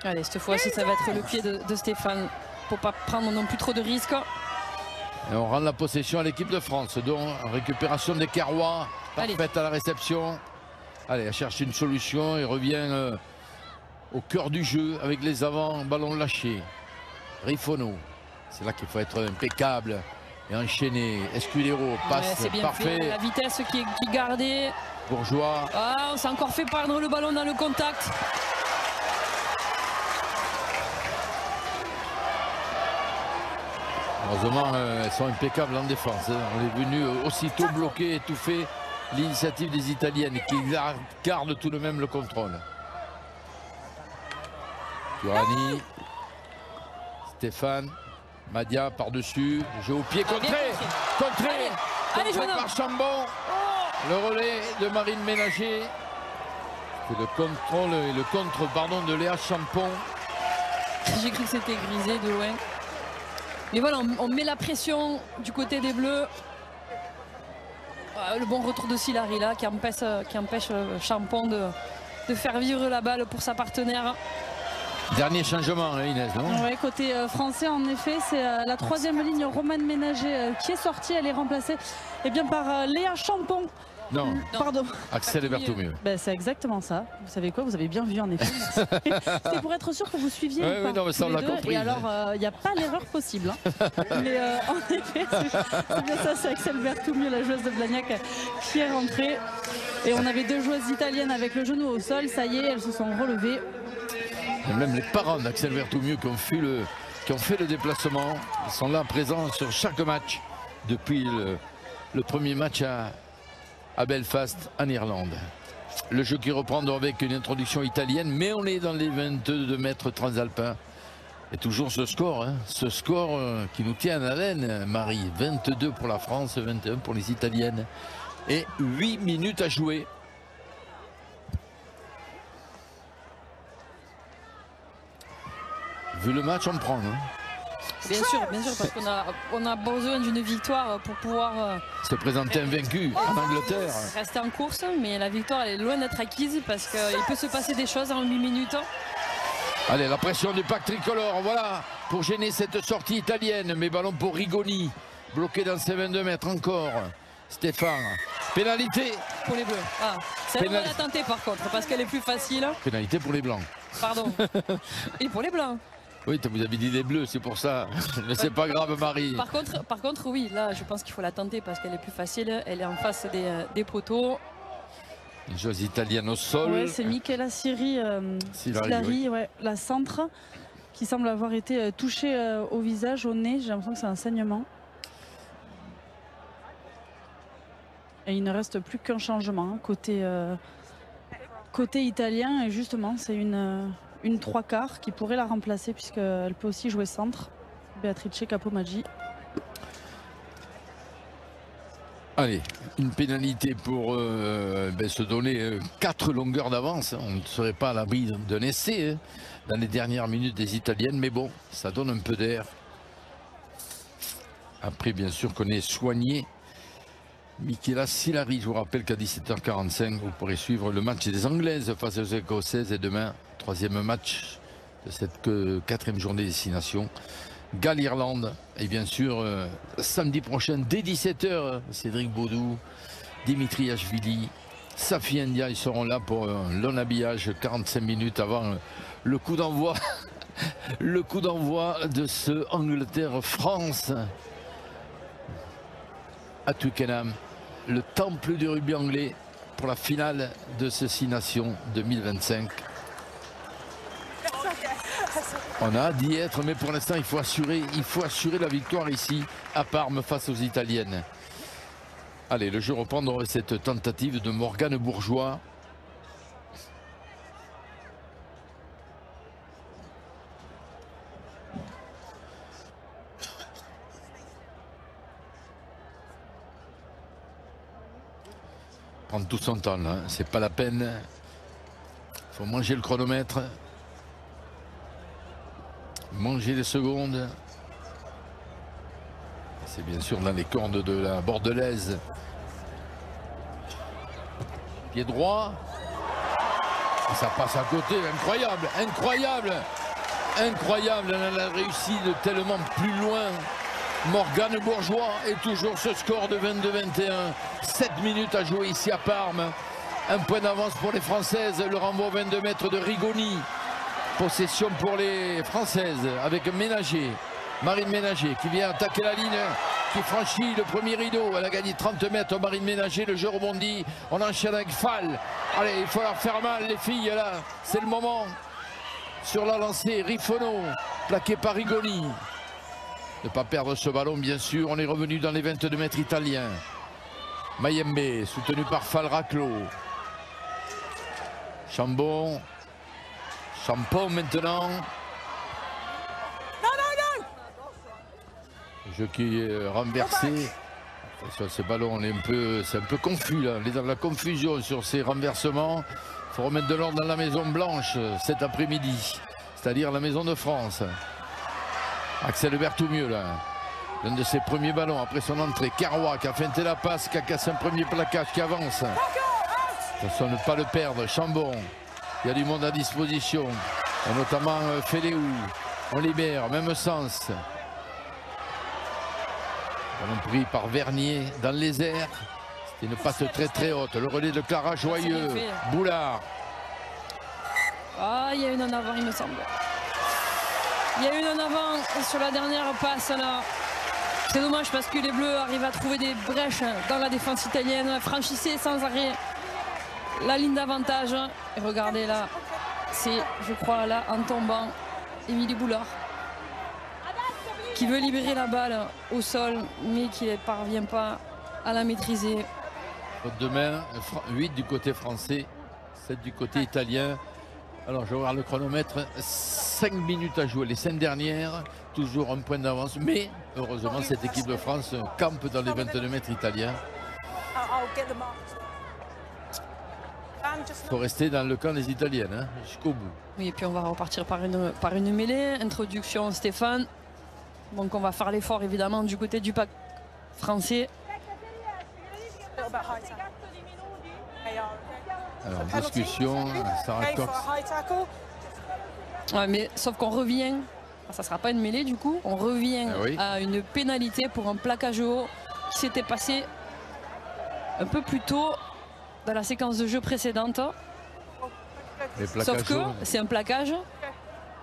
Allez, cette fois-ci ça va être le pied de Stéphane pour pas prendre non plus trop de risques. Et on rend la possession à l'équipe de France, donc récupération des Carrois, parfaite à la réception. Allez, elle cherche une solution et revient au cœur du jeu avec les avants, ballon lâché. Rifono, c'est là qu'il faut être impeccable et enchaîner. Escudero passe c'est bien parfait. Fait. La vitesse qui est gardée. Bourgeois. Ah, on s'est encore fait perdre le ballon dans le contact. Heureusement, elles sont impeccables en défense. On est venu aussitôt bloquer, étouffer l'initiative des Italiennes qui gardent tout de même le contrôle. Turani, Stéphane, Madia par-dessus, jeu au pied contré, Allez, par Chambon. Le relais de Marine Ménager. C'est le contrôle et le contre de Léa Champon. J'ai cru que c'était grisé de loin. Mais voilà, on met la pression du côté des Bleus. Le bon retour de Silari là qui empêche Champon de faire vivre la balle pour sa partenaire. Dernier changement, Inès, non? Oui, côté français, en effet, c'est la 3e ligne Romane Ménager qui est sortie. Elle est remplacée par Léa Champon. Non, pardon. Axel Berthoumieux. Ben, c'est exactement ça. Vous savez quoi? Vous avez bien vu en effet. C'était pour être sûr que vous suiviez. Oui, non, mais ça on l'a compris. Et alors, il n'y a pas l'erreur possible. Hein. Mais en effet, c'est bien ça. C'est Axel Berthoumieux, la joueuse de Blagnac, qui est rentrée. Et on avait 2 joueuses italiennes avec le genou au sol. Ça y est, elles se sont relevées. Et même les parents d'Axel Berthoumieux qui ont fait le déplacement, ils sont là présents sur chaque match depuis le premier match à Belfast en Irlande. Le jeu qui reprend avec une introduction italienne, mais on est dans les 22 mètres transalpins. Et toujours ce score, hein, qui nous tient en haleine, Marie. 22 pour la France, 21 pour les Italiennes. Et 8 minutes à jouer. Vu le match, on prend. Hein. Bien sûr, parce qu'on a besoin d'une victoire pour pouvoir se présenter invaincu en Angleterre. Rester en course, mais la victoire elle est loin d'être acquise parce qu'il peut se passer des choses en 8 minutes. Allez, la pression du pack tricolore, voilà, pour gêner cette sortie italienne. Mais ballon pour Rigoni, bloqué dans ses 22 mètres encore. Stéphane, pénalité. Pour les Bleus. Ah, c'est la tenter par contre, parce qu'elle est plus facile. Pénalité pour les Blancs. Pardon. Et pour les Blancs. Oui, vous avez dit les Bleus, c'est pour ça. Mais c'est pas grave, Marie. Par contre, oui, là, je pense qu'il faut la tenter parce qu'elle est plus facile. Elle est en face des poteaux. Une joueuse italienne au sol. Ouais, c'est Michela Silari, ouais, la centre, qui semble avoir été touchée au visage, au nez. J'ai l'impression que c'est un saignement. Et il ne reste plus qu'un changement côté italien. Et justement, c'est une 3/4 qui pourrait la remplacer puisqu'elle peut aussi jouer centre. Beatrice Capomaggi. Allez, une pénalité pour se donner 4 longueurs d'avance. On ne serait pas à l'abri d'un essai dans les dernières minutes des Italiennes, mais bon, ça donne un peu d'air. Après, bien sûr qu'on est soigné. Michela Silari, je vous rappelle qu'à 17h45, vous pourrez suivre le match des Anglaises face aux Écossaises. Et demain, 3e match de cette 4e journée des 6 nations. Galles-Irlande. Et bien sûr, samedi prochain, dès 17h, Cédric Baudou, Dimitri Ashvili, Safi India, ils seront là pour un long habillage 45 minutes avant le coup d'envoi. Le coup d'envoi de ce Angleterre-France à Twickenham, le temple du rugby anglais pour la finale de ce 6 nations 2025. On a hâte d'y être, mais pour l'instant, il faut assurer la victoire ici à Parme face aux Italiennes. Allez, le jeu reprend dans cette tentative de Morgane Bourgeois. Prendre tout son temps, là, c'est pas la peine. Il faut manger le chronomètre. Manger les secondes. C'est bien sûr dans les cordes de la Bordelaise. Pied droit. Et ça passe à côté. Incroyable, incroyable, incroyable. Elle a réussi de tellement plus loin. Morgane Bourgeois et toujours ce score de 22-21. 7 minutes à jouer ici à Parme. Un point d'avance pour les Françaises. Le renvoi 22 mètres de Rigoni. Possession pour les Françaises avec Ménager. Marine Ménager qui vient attaquer la ligne, qui franchit le premier rideau. Elle a gagné 30 mètres. Marine Ménager, le jeu rebondit. On enchaîne avec Fall. Allez, il faut leur faire mal les filles là. C'est le moment. Sur la lancée, Rifono, plaqué par Rigoni. Ne pas perdre ce ballon, bien sûr. On est revenu dans les 22 mètres italiens. Mayembe, soutenu par Falraclo. Chambon. Champon maintenant. Le jeu qui est renversé. Sur ces ballons, c'est un peu confus là. On est dans la confusion sur ces renversements. Il faut remettre de l'ordre dans la Maison Blanche cet après-midi. C'est-à-dire la Maison de France. Axel Berthoumieux là. L'un de ses premiers ballons après son entrée. Carrois qui a feinté la passe, qui a cassé un premier plaquage, qui avance. Attention à ne pas le perdre. Chambon. Il y a du monde à disposition. Et notamment Féléou. On libère, même sens. Ballon pris par Vernier dans les airs. C'était une passe très très haute. Le relais de Clara Joyeux. Boulard. Ah, il y a une en avant, il me semble. Il y a une en avant sur la dernière passe là. C'est dommage parce que les Bleus arrivent à trouver des brèches dans la défense italienne. Franchissaient sans arrêt la ligne d'avantage. Et regardez là, c'est, je crois, là, en tombant, Émilie Boulard qui veut libérer la balle au sol, mais qui ne parvient pas à la maîtriser. Demain, 8 du côté français, 7 du côté italien. Alors, je vais voir le chronomètre. 5 minutes à jouer. Les 5 dernières, toujours un point d'avance. Mais, heureusement, cette équipe de France campe dans les 22 mètres italiens. Il faut rester dans le camp des Italiennes, hein, jusqu'au bout. Oui, et puis on va repartir par une mêlée. Introduction Stéphane. Donc on va faire l'effort évidemment du côté du pack français. Alors, discussion, Sarah Cox. Ouais, mais sauf qu'on revient, ça ne sera pas une mêlée du coup, on revient à une pénalité pour un plaquage haut qui s'était passé un peu plus tôt dans la séquence de jeu précédente. Sauf que c'est un plaquage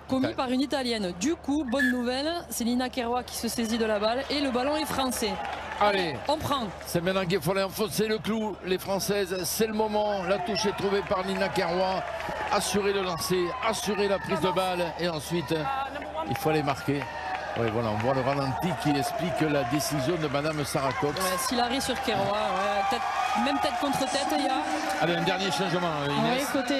commis par une Italienne. Du coup, bonne nouvelle, c'est Nina Kerwa qui se saisit de la balle et le ballon est français. Allez, on prend. C'est maintenant qu'il faut aller enfoncer le clou, les Françaises. C'est le moment. La touche est trouvée par Nina Kerwa. Assurer le lancer, assurer la prise de balle et ensuite, il faut aller marquer. Oui, voilà, on voit le ralenti qui explique la décision de Madame Sarah Cox. Ouais, Silari sur Kerwa, même tête contre tête, il y a. Allez, un dernier changement, Inès. Oui, côté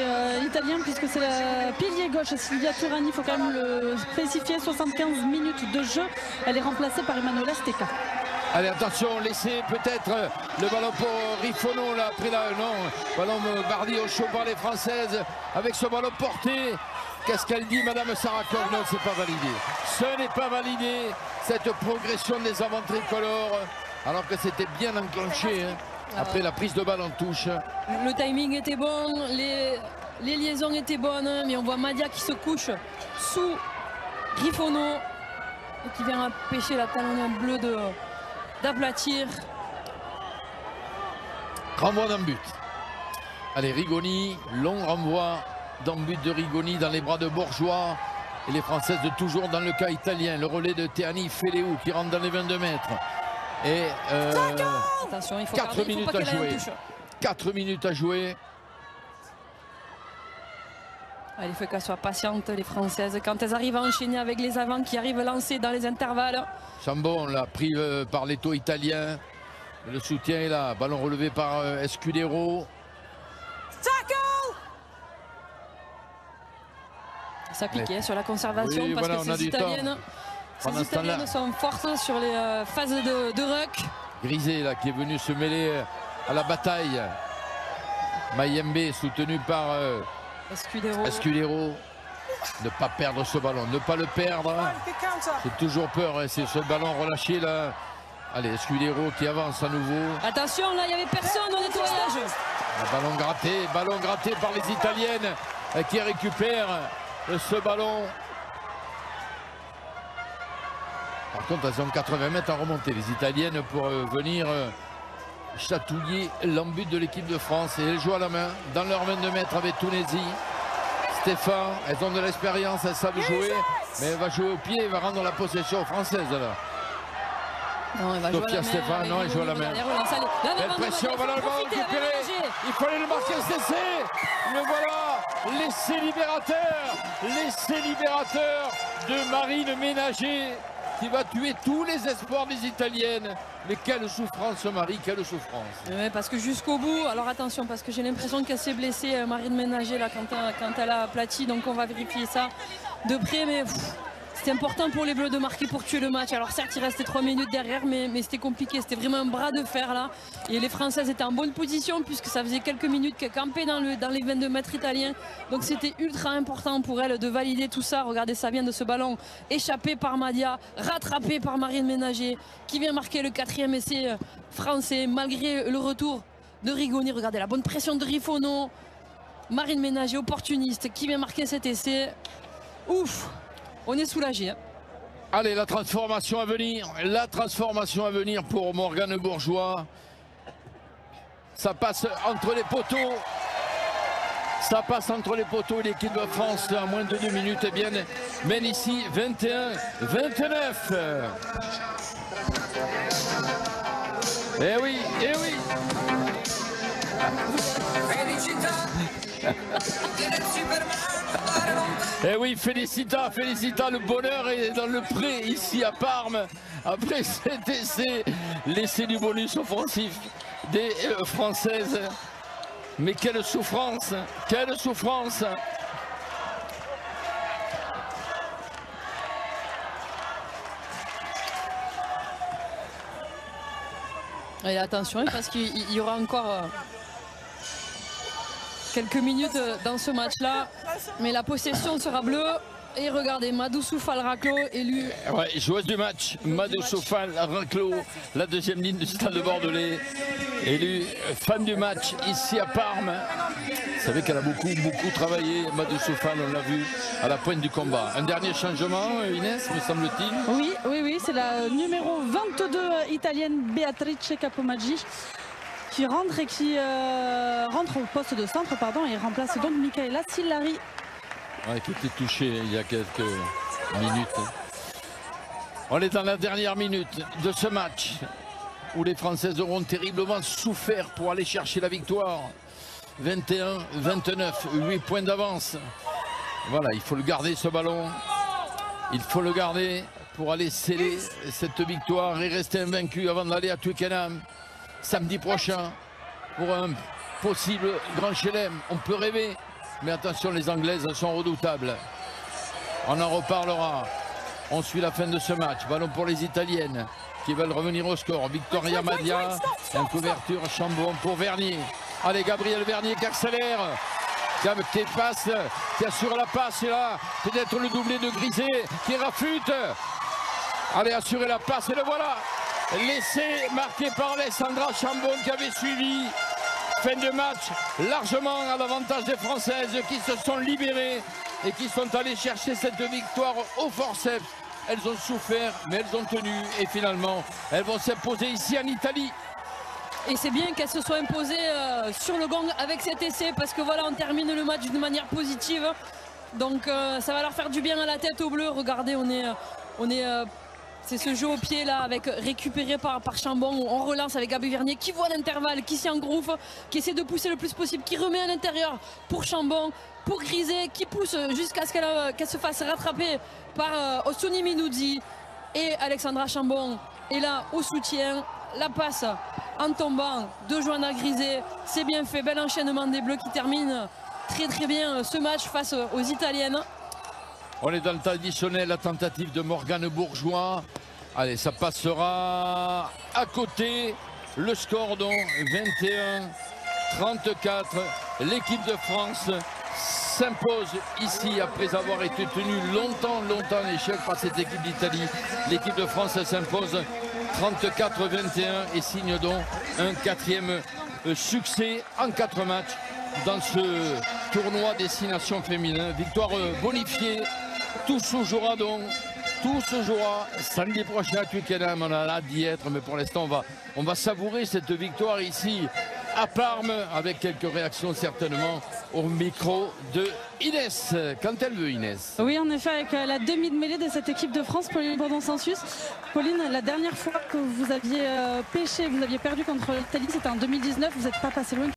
italien, puisque c'est la pilier gauche, Silvia Turani, il faut quand même le spécifier, 75 minutes de jeu. Elle est remplacée par Emanuela Stecca. Allez, attention, laissez peut-être le ballon pour Rifono, là, après là, non, ballon bardi au chaud par les Françaises, avec ce ballon porté. Qu'est-ce qu'elle dit, Madame Sarakov? Non, c'est pas validé. Ce n'est pas validé, cette progression des avants tricolores, alors que c'était bien enclenché, hein, après la prise de balle en touche. Le timing était bon, les liaisons étaient bonnes, mais on voit Madia qui se couche sous Rifono et qui vient empêcher la talonnade bleue d'aplatir. Renvoi d'un but. Allez, Rigoni, long renvoi d'un but de Rigoni dans les bras de Bourgeois. Et les Françaises de toujours dans le cas italien. Le relais de Terni Feleou qui rentre dans les 22 mètres. Et attention, il faut 4 minutes à jouer. 4 minutes à jouer. Il faut qu'elles soient patientes, les Françaises. Quand elles arrivent à enchaîner avec les avants qui arrivent lancés dans les intervalles. Chambon l'a pris par l'étau italien. Le soutien est là. Ballon relevé par Escudero. Ça cliquait sur la conservation, oui, parce voilà, que ces Italiennes sont fortes sur les phases de ruck. Grisé là, qui est venu se mêler à la bataille. Mayembe soutenu par Escudero. Ne pas perdre ce ballon, ne pas le perdre. C'est toujours peur, hein, c'est ce ballon relâché là. Allez, Escudero qui avance à nouveau. Attention, là, il n'y avait personne au nettoyage. Ballon gratté par les Italiennes qui récupèrent ce ballon. Par contre, elles ont 80 mètres à remonter, les Italiennes, pour venir chatouiller l'embut de l'équipe de France. Et elles jouent à la main dans leurs 22 mètres avec Tunisi. Stéphane, elles ont de l'expérience, elles savent jouer, mais elle va jouer au pied, elle va rendre la possession aux Françaises là. Non, elle va jouer à la main. Stéphane, non, elle joue à la main. Belle pression, voilà le ballon récupéré. Il fallait le marquer, cesser. Le voilà, l'essai libérateur de Marine Ménager qui va tuer tous les espoirs des Italiennes. Mais quelle souffrance, Marie, quelle souffrance. Oui, parce que jusqu'au bout, alors attention, parce que j'ai l'impression qu'elle s'est blessée, Marine Ménager, là, quand elle a aplati, donc on va vérifier ça de près, mais c'était important pour les Bleus de marquer pour tuer le match. Alors certes, il restait 3 minutes derrière, mais c'était compliqué, c'était vraiment un bras de fer là. Et les Françaises étaient en bonne position, puisque ça faisait quelques minutes qu'elles campaient dans les 22 mètres italiens. Donc c'était ultra important pour elles de valider tout ça. Regardez, ça vient de ce ballon échappé par Madia, rattrapé par Marine Ménager, qui vient marquer le 4e essai français, malgré le retour de Rigoni. Regardez la bonne pression de Rifono. Marine Ménager, opportuniste, qui vient marquer cet essai. Ouf! On est soulagé. Hein. Allez, la transformation à venir pour Morgane Bourgeois. Ça passe entre les poteaux. Et l'équipe de France en moins de 2 minutes mène ici 21-29. Eh oui. Eh oui, félicita, le bonheur est dans le pré ici à Parme. Après cet essai, l'essai du bonus offensif des Françaises. Mais quelle souffrance. Et attention, parce qu'il y aura encore quelques minutes dans ce match-là, mais la possession sera bleue. Et regardez, Madou Soufal-Raclo élu. Ouais, joueuse du match, Madou Soufal-Raclo, la deuxième ligne du stade de Bordelais, élu fan du match ici à Parme. Vous savez qu'elle a beaucoup travaillé, Madou Soufal, on l'a vu à la pointe du combat. Un dernier changement, Inès, me semble-t-il. Oui, c'est la numéro 22 italienne Beatrice Capomaggi qui rentre et qui rentre au poste de centre et remplace donc Michaela Sillari. Ouais, qui était touché il y a quelques minutes. On est dans la dernière minute de ce match où les Françaises auront terriblement souffert pour aller chercher la victoire. 21-29, 8 points d'avance. Voilà, il faut le garder ce ballon. Il faut le garder pour aller sceller cette victoire et rester invaincu avant d'aller à Twickenham samedi prochain pour un possible grand chelem. On peut rêver. Mais attention, les Anglaises sont redoutables. On en reparlera On suit la fin de ce match. Ballon pour les Italiennes qui veulent revenir au score. Victoria Madia, en couverture, Chambon pour Vernier. Allez, Gabriel Vernier qui accélère, qui passe, qui assure la passe. Et là, peut-être le doublé de Griset qui rafute. Allez, assurer la passe et le voilà. L'essai marqué par Alexandra Chambon qui avait suivi. Fin de match largement à l'avantage des Françaises qui se sont libérées et qui sont allées chercher cette victoire au forceps. Elles ont souffert, mais elles ont tenu et finalement, elles vont s'imposer ici en Italie. Et c'est bien qu'elles se soient imposées sur le gong avec cet essai parce que voilà, on termine le match d'une manière positive. Donc ça va leur faire du bien à la tête aux Bleus. Regardez, c'est ce jeu au pied là, avec récupéré par Chambon, où on relance avec Gabi Vernier qui voit l'intervalle, qui s'y engouffre, qui essaie de pousser le plus possible, qui remet à l'intérieur pour Chambon, pour Griset, qui pousse jusqu'à ce qu'elle se fasse rattraper par Ossoni Minuzzi. Et Alexandra Chambon est là au soutien. La passe en tombant de Johanna Griset, c'est bien fait, bel enchaînement des Bleus qui termine très bien ce match face aux Italiennes. On est dans le temps additionnel, la tentative de Morgane Bourgeois. Allez, ça passera à côté. Le score donc 21-34. L'équipe de France s'impose ici après avoir été tenue longtemps en échec par cette équipe d'Italie. L'équipe de France s'impose 34-21 et signe donc un 4e succès en 4 matchs dans ce tournoi Destination Féminin. Victoire bonifiée. Tout se jouera donc, tout se jouera samedi prochain à Twickenham. On a hâte d'y être, mais pour l'instant on va savourer cette victoire ici à Parme avec quelques réactions certainement au micro de Inès, quand elle veut, Inès. Oui, en effet, avec la demi de mêlée de cette équipe de France, Pauline Bourdon-Sansus. Pauline, la dernière fois que vous aviez pêché, vous aviez perdu contre l'Italie, c'était en 2019, vous n'êtes pas passé loin.